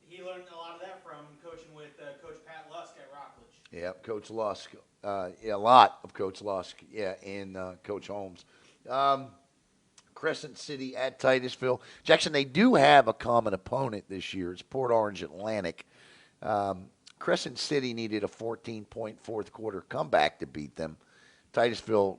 he learned a lot of that from coaching with Coach Pat Lusk at Rockledge. Yeah, Coach Lusk. A lot of Coach Lusk. Yeah, and Coach Holmes. Crescent City at Titusville. Jackson, they do have a common opponent this year. It's Port Orange Atlantic. Crescent City needed a 14-point fourth quarter comeback to beat them. Titusville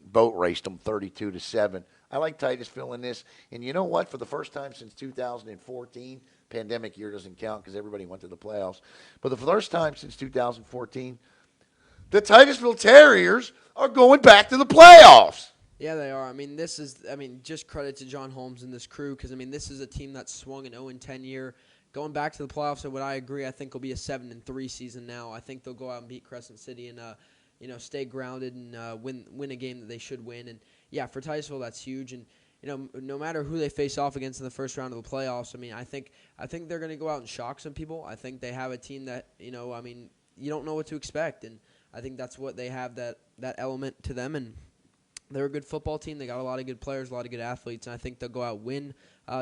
boat raced them 32-7. I like Titusville in this. And you know what? For the first time since 2014, pandemic year doesn't count because everybody went to the playoffs. But the first time since 2014, the Titusville Terriers are going back to the playoffs. Yeah, they are. Just credit to John Holmes and this crew, because, this is a team that swung an 0-10 year. Going back to the playoffs, and what I agree, I think will be a 7-3 season now. I think they'll go out and beat Crescent City and, stay grounded and win a game that they should win. And, yeah, for Titusville, that's huge. And, no matter who they face off against in the first round of the playoffs, I think they're going to go out and shock some people. I think they have a team that, you don't know what to expect. And I think that's what they have, that element to them. And they're a good football team. They got a lot of good players, a lot of good athletes, and I think they'll go out, win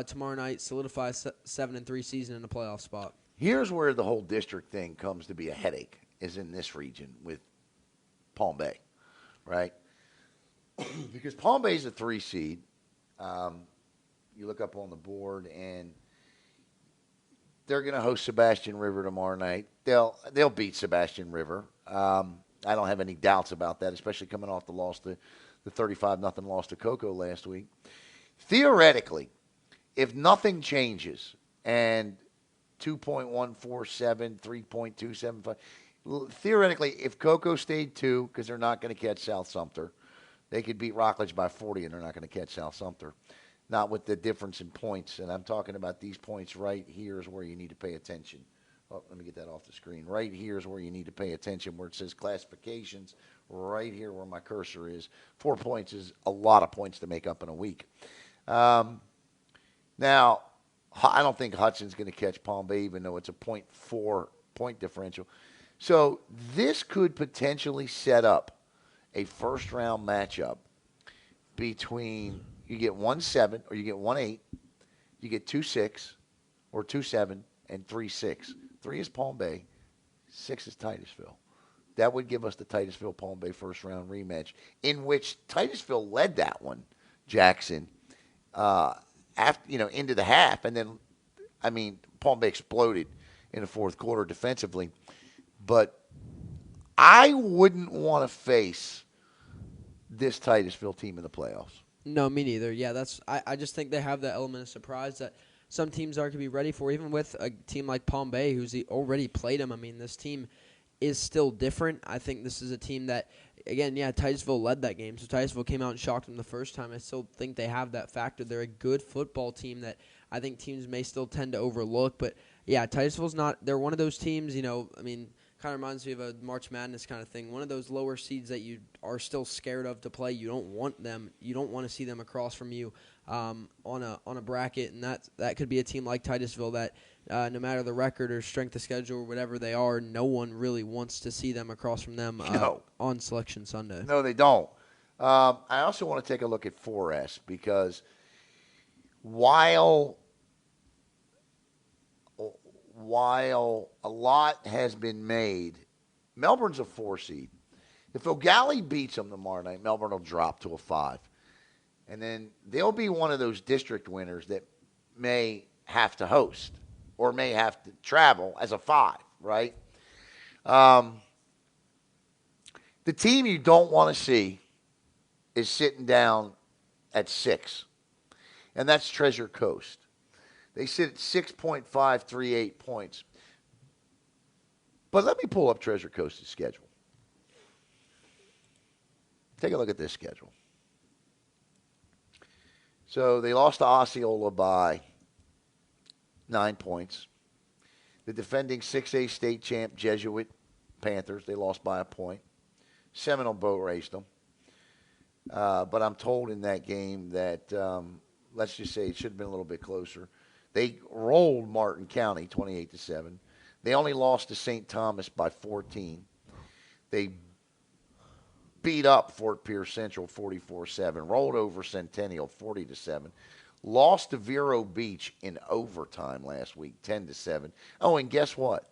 tomorrow night, solidify a 7-3 season in a playoff spot. Here's where the whole district thing comes to be a headache, is in this region with Palm Bay, right? Because Palm Bay is a 3 seed. You look up on the board, and they're going to host Sebastian River tomorrow night. They'll beat Sebastian River. I don't have any doubts about that, especially coming off the 35-0 loss to Cocoa last week. Theoretically, if nothing changes and 2.147, 3.275, theoretically, if Cocoa stayed 2, because they're not going to catch South Sumter, they could beat Rockledge by 40, and they're not going to catch South Sumter. Not with the difference in points, and I'm talking about these points right here is where you need to pay attention. Oh, let me get that off the screen. Right here is where you need to pay attention, where it says classifications. Right here, where my cursor is. 4 points is a lot of points to make up in a week. Um, Now, I don't think Hudson's going to catch Palm Bay, even though it's a .4 point differential. So this could potentially set up a first round matchup between you get 1-7 or you get 1-8, you get 2-6 or 2-7 and 3-6. 3 is Palm Bay, 6 is Titusville. That would give us the Titusville Palm Bay first round rematch, in which Titusville led that one, Jackson, after into the half, and then Palm Bay exploded in the fourth quarter defensively. But I wouldn't want to face this Titusville team in the playoffs. No, me neither. Yeah, I just think they have that element of surprise that some teams aren't going to be ready for, even with a team like Palm Bay, who's already played them. I mean, this team is still different. I think this is a team that, again, yeah, Titusville led that game, so Titusville came out and shocked them the first time. I still think they have that factor. They're a good football team that I think teams may still tend to overlook. But, yeah, Titusville's not – they're one of those teams, kind of reminds me of a March Madness kind of thing. One of those lower seeds that you are still scared of to play. You don't want them. You don't want to see them across from you on a bracket, and that could be a team like Titusville that no matter the record or strength of schedule or whatever they are, no one really wants to see them across from them on Selection Sunday. No, they don't. I also want to take a look at 4S because while a lot has been made, Melbourne's a 4 seed. If O'Galley beats them tomorrow night, Melbourne will drop to a 5. And then they'll be one of those district winners that may have to host or may have to travel as a 5, right? The team you don't want to see is sitting down at 6, and that's Treasure Coast. They sit at 6.538 points. But let me pull up Treasure Coast's schedule. Take a look at this schedule. So they lost to Osceola by 9 points. The defending 6A state champ Jesuit Panthers, they lost by a point. Seminole boat raced them. But I'm told in that game that, let's just say it should have been a little bit closer. They rolled Martin County 28-7. They only lost to St. Thomas by 14. They beat up Fort Pierce Central 44-7. Rolled over Centennial 40-7. Lost to Vero Beach in overtime last week 10-7. Oh, and guess what?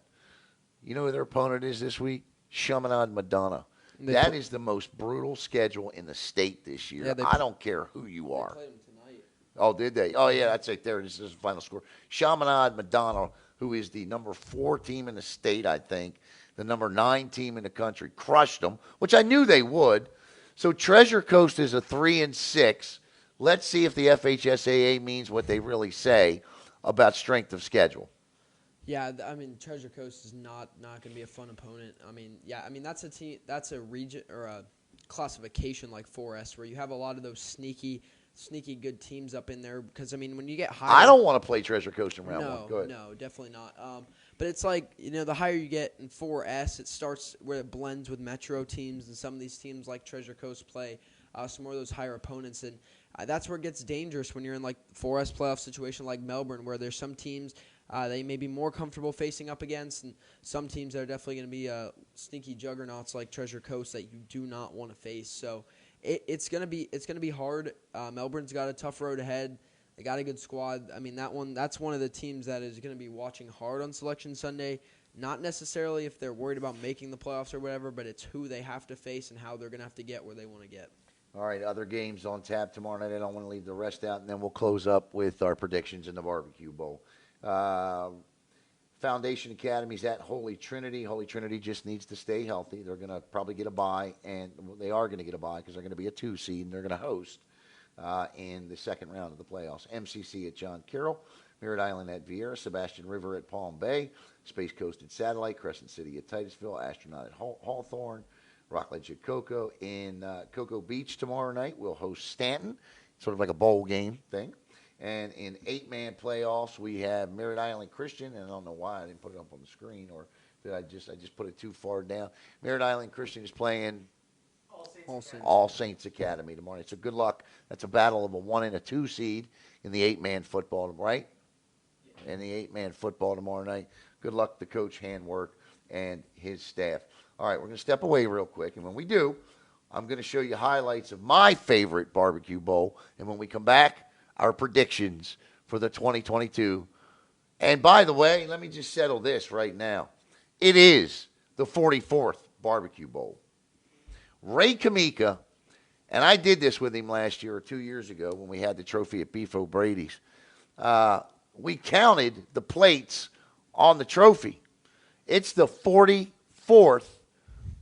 You know who their opponent is this week? Chaminade Madonna. That is the most brutal schedule in the state this year. I don't care who you are. They played them tonight. Oh, did they? Oh, yeah, that's right there. This is the final score. Chaminade Madonna, who is the number 4 team in the state, I think, the number 9 team in the country, crushed them, which I knew they would. So Treasure Coast is a 3-6. Let's see if the FHSAA means what they really say about strength of schedule. Yeah, Treasure Coast is not going to be a fun opponent. That's a team, that's a region or a classification like 4S where you have a lot of those sneaky good teams up in there. Because when you get higher, I don't want to play Treasure Coast in round 1. Go ahead. No, definitely not. But it's like the higher you get in 4S, it starts where it blends with Metro teams, and some of these teams like Treasure Coast play some more of those higher opponents, and that's where it gets dangerous when you're in like 4S playoff situation like Melbourne, where there's some teams. They may be more comfortable facing up against, and some teams that are definitely going to be sneaky juggernauts like Treasure Coast that you do not want to face. So it's going to be hard. Melbourne's got a tough road ahead. They got a good squad. That's one of the teams that is going to be watching hard on Selection Sunday. Not necessarily if they're worried about making the playoffs or whatever, but it's who they have to face and how they're going to have to get where they want to get. All right, other games on tap tomorrow night. I don't want to leave the rest out, and then we'll close up with our predictions in the Barbecue Bowl. Foundation Academy's at Holy Trinity. Holy Trinity just needs to stay healthy. They're going to probably get a bye, and they are going to get a bye because they're going to be a 2 seed, and they're going to host in the second round of the playoffs. MCC at John Carroll, Merritt Island at Vieira, Sebastian River at Palm Bay, Space Coast at Satellite, Crescent City at Titusville, Astronaut at Hawthorne, Rockledge at Cocoa. In Cocoa Beach tomorrow night, we'll host Stanton, sort of like a bowl game thing. And in 8-man playoffs, we have Merritt Island Christian, and I don't know why I didn't put it up on the screen, or did I just put it too far down. Merritt Island Christian is playing All Saints. All Saints Academy tomorrow night. So good luck. That's a battle of a 1 and a 2 seed in the 8-man football, right? In the 8-man football tomorrow night. Good luck to Coach Handwork and his staff. All right, we're going to step away real quick, and when we do, I'm going to show you highlights of my favorite barbecue bowl, and when we come back, our predictions for the 2022. And by the way, let me just settle this right now. It is the 44th barbecue bowl. Ray Kamika, and I did this with him last year or 2 years ago when we had the trophy at Beef O'Brady's. We counted the plates on the trophy. It's the 44th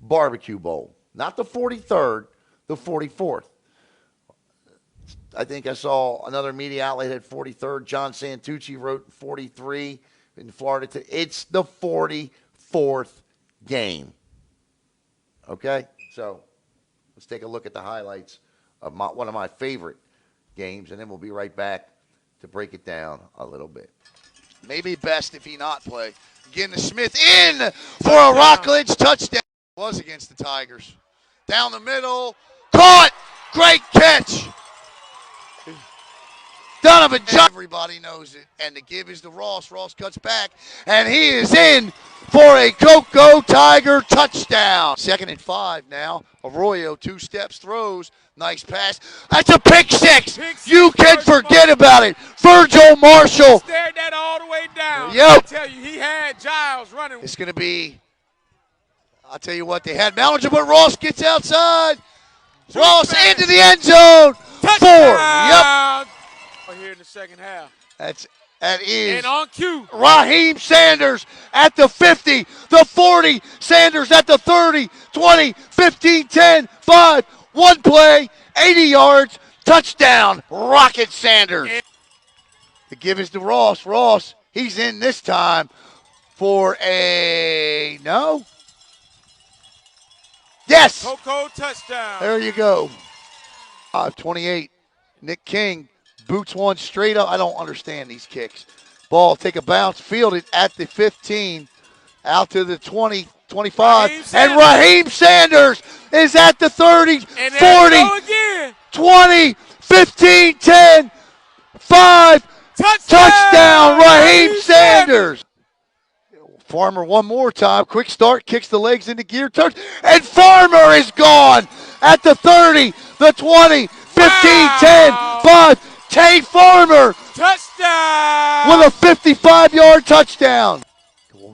barbecue bowl. Not the 43rd, the 44th. I think I saw another media outlet had 43rd. John Santucci wrote 43 in Florida. It's the 44th game. Okay? So let's take a look at the highlights of one of my favorite games, and then we'll be right back to break it down a little bit. Maybe best if he not play. Again, the Smith in for a Rockledge touchdown. Was against the Tigers. Down the middle. Caught. Great catch. Donovan Johnson. Everybody knows it. And the give is to Ross. Ross cuts back. And he is in for a Coco Tiger touchdown. 2nd and 5 now. Arroyo, 2 steps, throws. Nice pass. That's a pick six. You can forget about it. Virgil Marshall. Stared that all the way down. Yep. I tell you, he had Giles running. It's going to be, I'll tell you what, they had Ballinger, but Ross gets outside. Ross into the end zone. Touchdown. 4. Yep. Here in the second half. That is and on cue. Raheem Sanders at the 50, the 40, Sanders at the 30, 20, 15, 10, 5, 1 play, 80 yards, touchdown, Rocket Sanders. The give is to Ross. Ross, he's in this time for a no. Yes. Coco touchdown. There you go. 5-28. Nick King boots one straight up. I don't understand these kicks. Ball take a bounce, fielded at the 15, out to the 20, 25, and Raheem Sanders is at the 30, and 40, 20, 15, 10, 5. Touchdown, Raheem Sanders. Farmer one more time. Quick start, kicks the legs into gear, turns, and Farmer is gone at the 30, the 20, 15, 10, 5. Tay Farmer. Touchdown. With a 55-yard touchdown.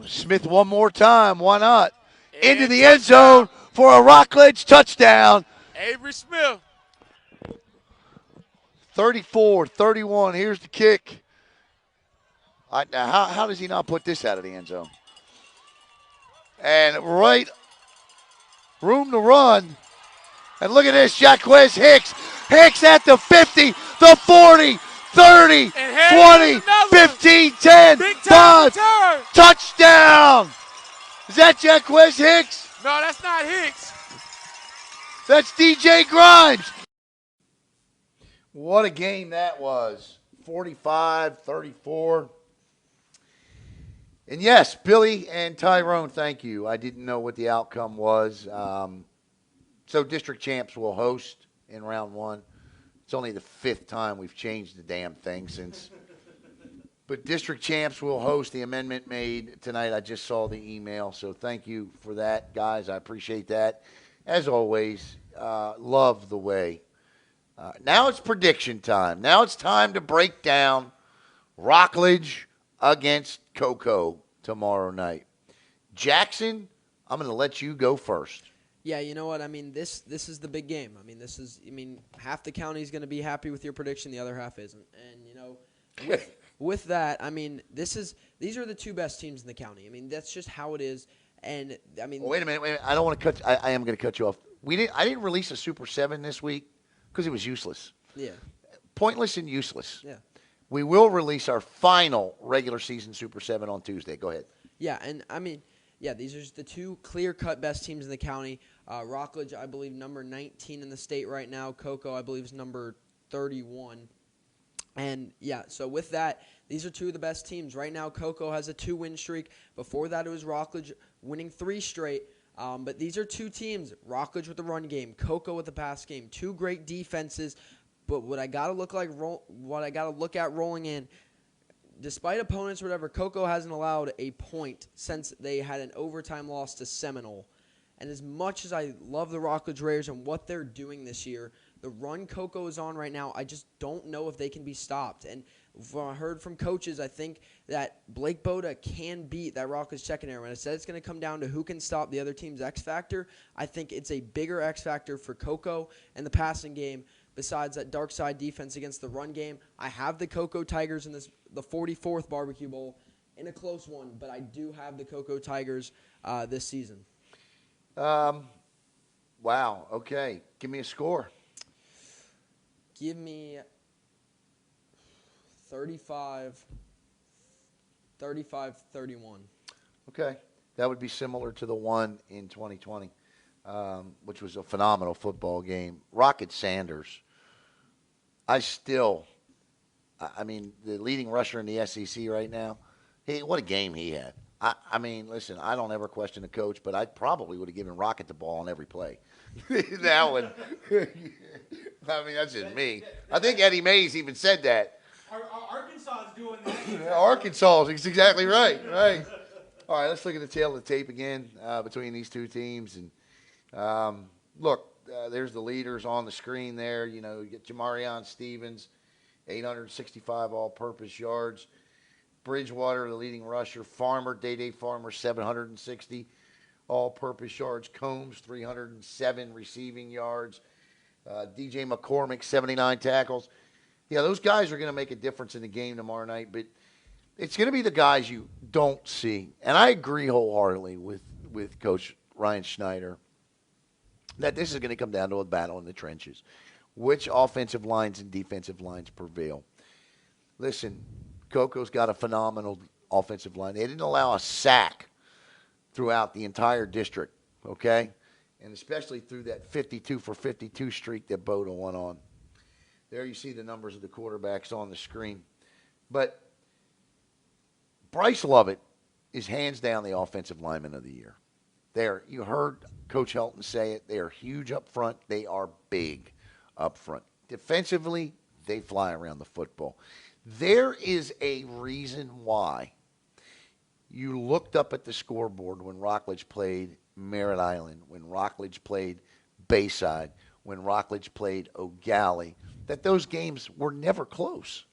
Smith one more time. Why not? And into the end zone for a Rockledge touchdown. Avery Smith. 34-31. Here's the kick. Now, how does he not put this out of the end zone? And right, room to run. And look at this, Jaquez Hicks. Hicks at the 50, the 40, 30, 20, 15, 10, 5. Touchdown. Is that Jaquez Hicks? No, that's not Hicks. That's DJ Grimes. What a game that was. 45-34. And yes, Billy and Tyrone, thank you. I didn't know what the outcome was. So district champs will host in round 1. It's only the 5th time we've changed the damn thing since. But district champs will host. The amendment made tonight. I just saw the email. So thank you for that, guys. I appreciate that. As always, love the way. Now it's prediction time. Now it's time to break down Rockledge against Coco tomorrow night. Jackson, I'm going to let you go first. Yeah, you know what? I mean, this is the big game. Half the county is going to be happy with your prediction, the other half isn't. And, you know, with that, I mean, these are the 2 best teams in the county. I mean, that's just how it is. And, I mean. Wait a minute. I don't want to cut. I am going to cut you off. I didn't release a Super 7 this week because it was useless. Yeah. Pointless and useless. Yeah. We will release our final regular season Super 7 on Tuesday. Go ahead. Yeah, and, I mean. Yeah, these are just the 2 clear-cut best teams in the county. Rockledge, I believe, number 19 in the state right now. Coco, I believe, is number 31. And yeah, so with that, these are two of the best teams. Right now, Cocoa has a 2-win streak. Before that, it was Rockledge winning 3 straight. But these are two teams, Rockledge with the run game, Cocoa with the pass game, two great defenses. But what I gotta look at rolling in, despite opponents or whatever, Cocoa hasn't allowed a point since they had an overtime loss to Seminole. And as much as I love the Rockledge Raiders and what they're doing this year, the run Cocoa is on right now, I just don't know if they can be stopped. And from I heard from coaches, I think that Blake Boda can beat that Rockledge secondary. When I said it's going to come down to who can stop the other team's X factor, I think it's a bigger X factor for Cocoa and the passing game. Besides that dark side defense against the run game, I have the Cocoa Tigers in the 44th Barbecue Bowl in a close one, but I do have the Cocoa Tigers this season. Wow. Okay. Give me a score. Give me 35-31. Okay. That would be similar to the one in 2020, which was a phenomenal football game. Rocket Sanders. I mean, the leading rusher in the SEC right now, what a game he had. I mean, listen, I don't ever question the coach, but I probably would have given Rocket the ball on every play. That one. I mean, that's just me. I think Eddie Mays even said that. Arkansas is doing that. Arkansas is exactly right. Right. All right, let's look at the tail of the tape again between these two teams. And look, there's the leaders on the screen there. You know, you get Jamarion Stevens, 865 all-purpose yards. Bridgewater, the leading rusher. Farmer, Day Farmer, 760 all-purpose yards. Combs, 307 receiving yards. DJ McCormick, 79 tackles. Yeah, those guys are going to make a difference in the game tomorrow night, but it's going to be the guys you don't see. And I agree wholeheartedly with Coach Ryan Schneider that this is going to come down to a battle in the trenches. Which offensive lines and defensive lines prevail? Listen, Coco's got a phenomenal offensive line. They didn't allow a sack throughout the entire district, okay? And especially through that 52 for 52 streak that Boda went on. There you see the numbers of the quarterbacks on the screen. But Bryce Lovett is hands down the offensive lineman of the year. You heard Coach Helton say it. They are huge up front. They are big up front. Defensively, they fly around the football. There is a reason why you looked up at the scoreboard when Rockledge played Merritt Island, when Rockledge played Bayside, when Rockledge played O'Galley, that those games were never close.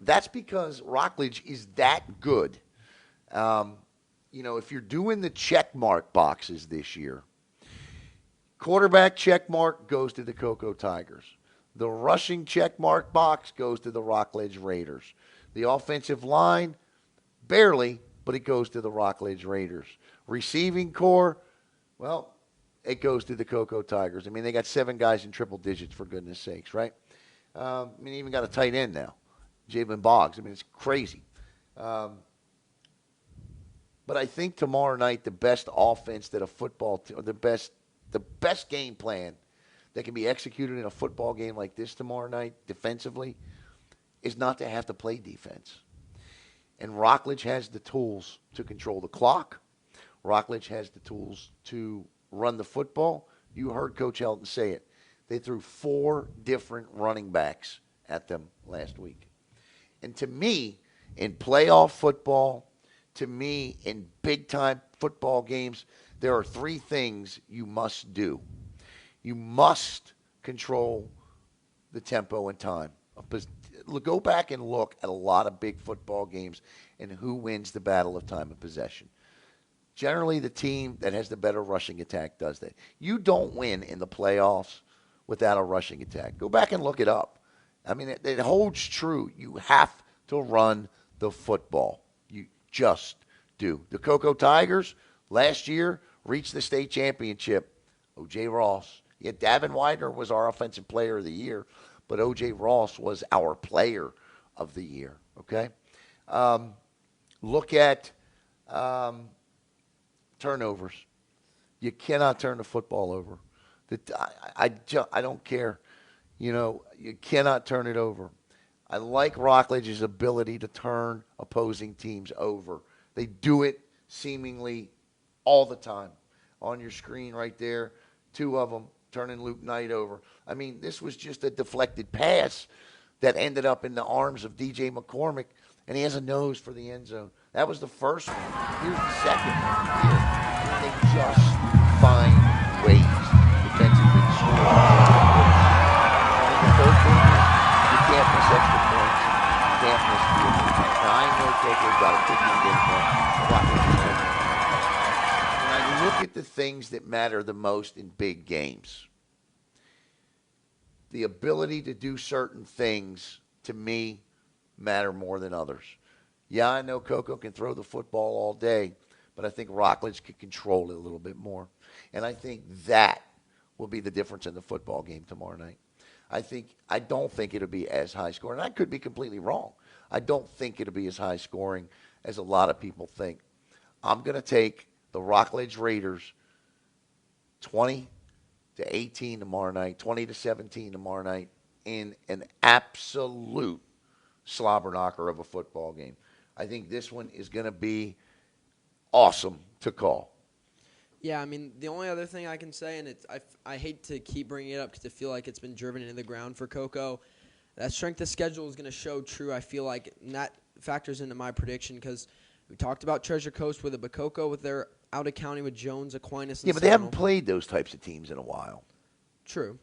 That's because Rockledge is that good. If you're doing the check mark boxes this year, quarterback check mark goes to the Cocoa Tigers. The rushing check mark box goes to the Rockledge Raiders. The offensive line, barely, but it goes to the Rockledge Raiders. Receiving core, well, it goes to the Cocoa Tigers. I mean, they got 7 guys in triple digits, for goodness sakes, right? They even got a tight end now, Jalen Boggs. I mean, it's crazy. But I think tomorrow night, the best offense that the best game plan that can be executed in a football game like this tomorrow night defensively is not to have to play defense. And Rockledge has the tools to control the clock. Rockledge has the tools to run the football. You heard Coach Helton say it. They threw 4 different running backs at them last week. And to me, in playoff football, to me, in big-time football games, there are 3 things you must do. You must control the tempo and time. Go back and look at a lot of big football games and who wins the battle of time and possession. Generally, the team that has the better rushing attack does that. You don't win in the playoffs without a rushing attack. Go back and look it up. I mean, it holds true. You have to run the football. You just do. The Cocoa Tigers last year reached the state championship. O.J. Ross. Yeah, Davin Widener was our offensive player of the year, but O.J. Ross was our player of the year, okay? Look at turnovers. You cannot turn the football over. I don't care. You cannot turn it over. I like Rockledge's ability to turn opposing teams over. They do it seemingly all the time. On your screen right there, two of them turning Luke Knight over. I mean, this was just a deflected pass that ended up in the arms of DJ McCormick, and he has a nose for the end zone. That was the first one. Here's the second one here. I mean, they just find ways defensively to score. And the third thing is you can't miss extra points. You can't miss field goals. Now, I know Coco's got a 15-game plan. When I look at the things that matter the most in big games, the ability to do certain things, to me, matter more than others. Yeah, I know Coco can throw the football all day, but I think Rockledge can control it a little bit more. And I think that will be the difference in the football game tomorrow night. I don't think it'll be as high scoring. And I could be completely wrong. I don't think it'll be as high scoring as a lot of people think. I'm going to take the Rockledge Raiders 20-18 tomorrow night, 20-17 tomorrow night in an absolute slobber knocker of a football game. I think this one is going to be awesome to call. Yeah, I mean, the only other thing I can say, and I hate to keep bringing it up because I feel like it's been driven into the ground for Coco, that strength of schedule is going to show true, I feel like, and that factors into my prediction because we talked about Treasure Coast with it, but Coco with their out-of-county with Jones, Aquinas, and Yeah, but they Seminole. haven't played those types of teams in a while. True.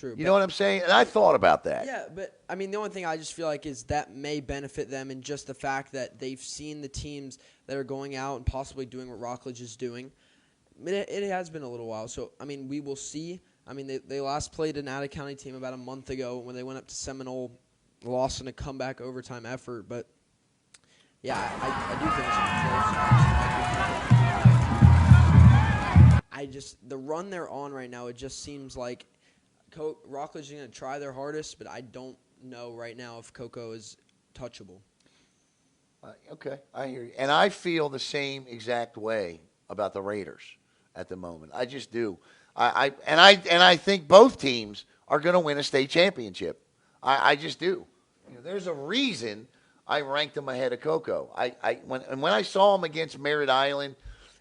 You know what I'm saying? And I thought about that. Yeah, but, I mean, the only thing I just feel like is that may benefit them in just the fact that they've seen the teams that are going out and possibly doing what Rockledge is doing. It has been a little while, so, I mean, we will see. I mean, they last played an out-of-county team about a month ago when they went up to Seminole, lost in a comeback overtime effort. But, yeah, I do think it's close. The run they're on right now, it just seems like Rockledge is going to try their hardest, but I don't know right now if Coco is touchable. Okay, I hear you. And I feel the same exact way about the Raiders at the moment. I just do. I think both teams are going to win a state championship. I just do. You know, there's a reason I ranked them ahead of Coco. When I saw them against Merritt Island,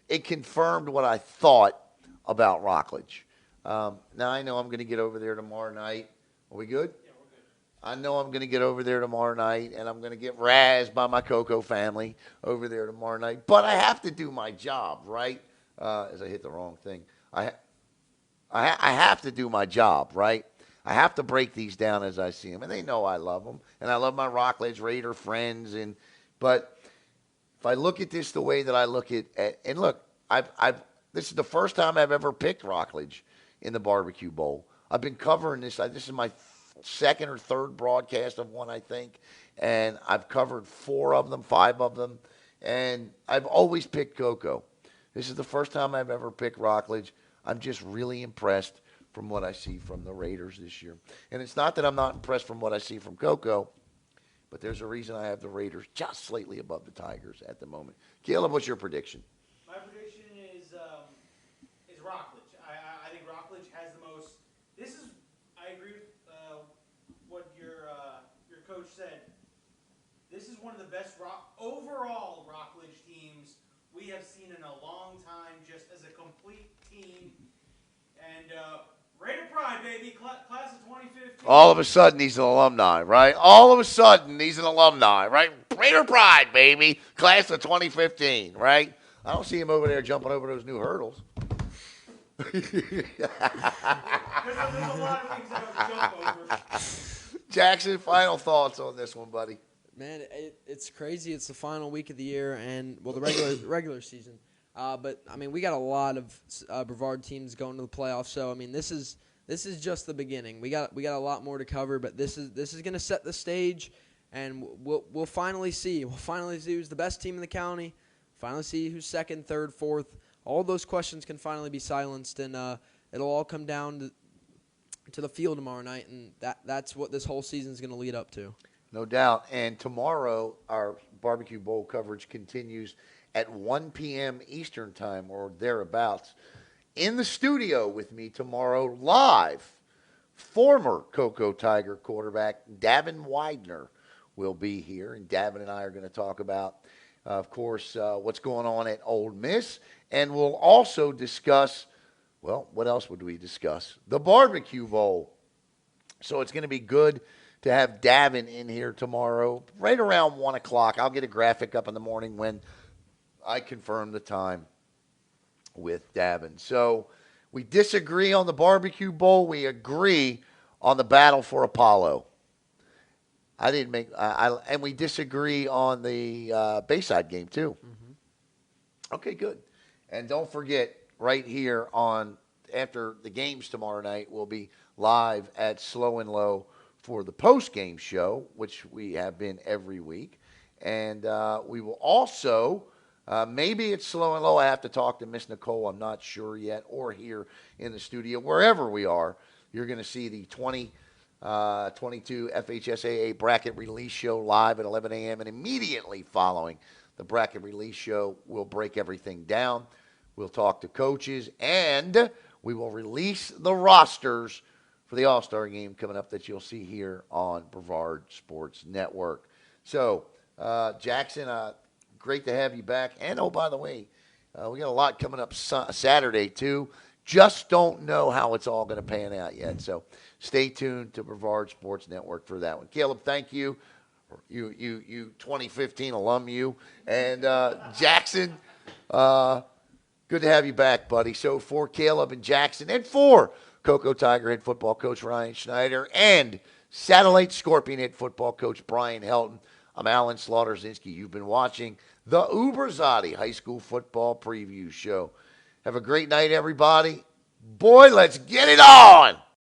it confirmed what I thought about Rockledge. Now I know I'm going to get over there tomorrow night. Are we good? Yeah, we're good. I know I'm going to get over there tomorrow night, and I'm going to get razzed by my Coco family over there tomorrow night. But I have to do my job, right? As I hit the wrong thing. I have to do my job, right? I have to break these down as I see them, and they know I love them, and I love my Rockledge Raider friends. But if I look at this the way that I look at and look, this is the first time I've ever picked Rockledge in the Barbecue Bowl. I've been covering this. This is my second or third broadcast of one, I think, and I've covered 5 of them, and I've always picked Coco. This is the first time I've ever picked Rockledge. I'm just really impressed from what I see from the Raiders this year. And it's not that I'm not impressed from what I see from Coco, but there's a reason I have the Raiders just slightly above the Tigers at the moment. Caleb, what's your prediction? My prediction is Rockledge. I think Rockledge has the most. I agree with what your coach said. This is one of the best overall Rockledge teams we have seen in a long time, just as a complete team. And Raider Pride, baby, class of 2015. All of a sudden, he's an alumni, right? All of a sudden, he's an alumni, right? Raider Pride, baby, class of 2015, right? I don't see him over there jumping over those new hurdles. There's a lot of things that I would jump over. Jackson, final thoughts on this one, buddy. Man, it's crazy. It's the final week of the year, and the regular season. But I mean, we got a lot of Brevard teams going to the playoffs. So I mean, this is just the beginning. We got a lot more to cover, but this is going to set the stage, and we'll finally see. We'll finally see who's the best team in the county. Finally see who's second, third, fourth. All those questions can finally be silenced, and it'll all come down to the field tomorrow night, and that's what this whole season is going to lead up to. No doubt. And tomorrow, our Barbecue Bowl coverage continues at 1 p.m. Eastern Time or thereabouts. In the studio with me tomorrow, live, former Coco Tiger quarterback Davin Widener will be here, and Davin and I are going to talk about, of course, what's going on at Ole Miss, and we'll also discuss. Well, what else would we discuss? The Barbecue Bowl. So it's going to be good to have Davin in here tomorrow, right around 1 o'clock. I'll get a graphic up in the morning when I confirm the time with Davin. So we disagree on the Barbecue Bowl. We agree on the battle for Apollo. I didn't make, and we disagree on the Bayside game too. Okay, good. And don't forget, right here on after the games tomorrow night, we'll be live at Slow and Low for the post game show, which we have been every week. And we will also, maybe it's Slow and Low. I have to talk to Miss Nicole. I'm not sure yet, or here in the studio, wherever we are. You're going to see the 2022 FHSAA bracket release show live at 11 a.m. and immediately following the bracket release show, we'll break everything down. We'll talk to coaches, and we will release the rosters for the All-Star game coming up that you'll see here on Brevard Sports Network. So, Jackson, great to have you back. And, oh, by the way, we got a lot coming up Saturday, too. Just don't know how it's all going to pan out yet. So stay tuned to Brevard Sports Network for that one. Caleb, thank you. You 2015 alum, you. And Jackson, good to have you back, buddy. So for Caleb and Jackson, and for Cocoa Tiger head football coach Ryan Schneider, and Satellite Scorpion head football coach Brian Helton, I'm Alan Slaughter-Zinski. You've been watching the Ubrzati High School Football Preview Show. Have a great night, everybody. Boy, let's get it on!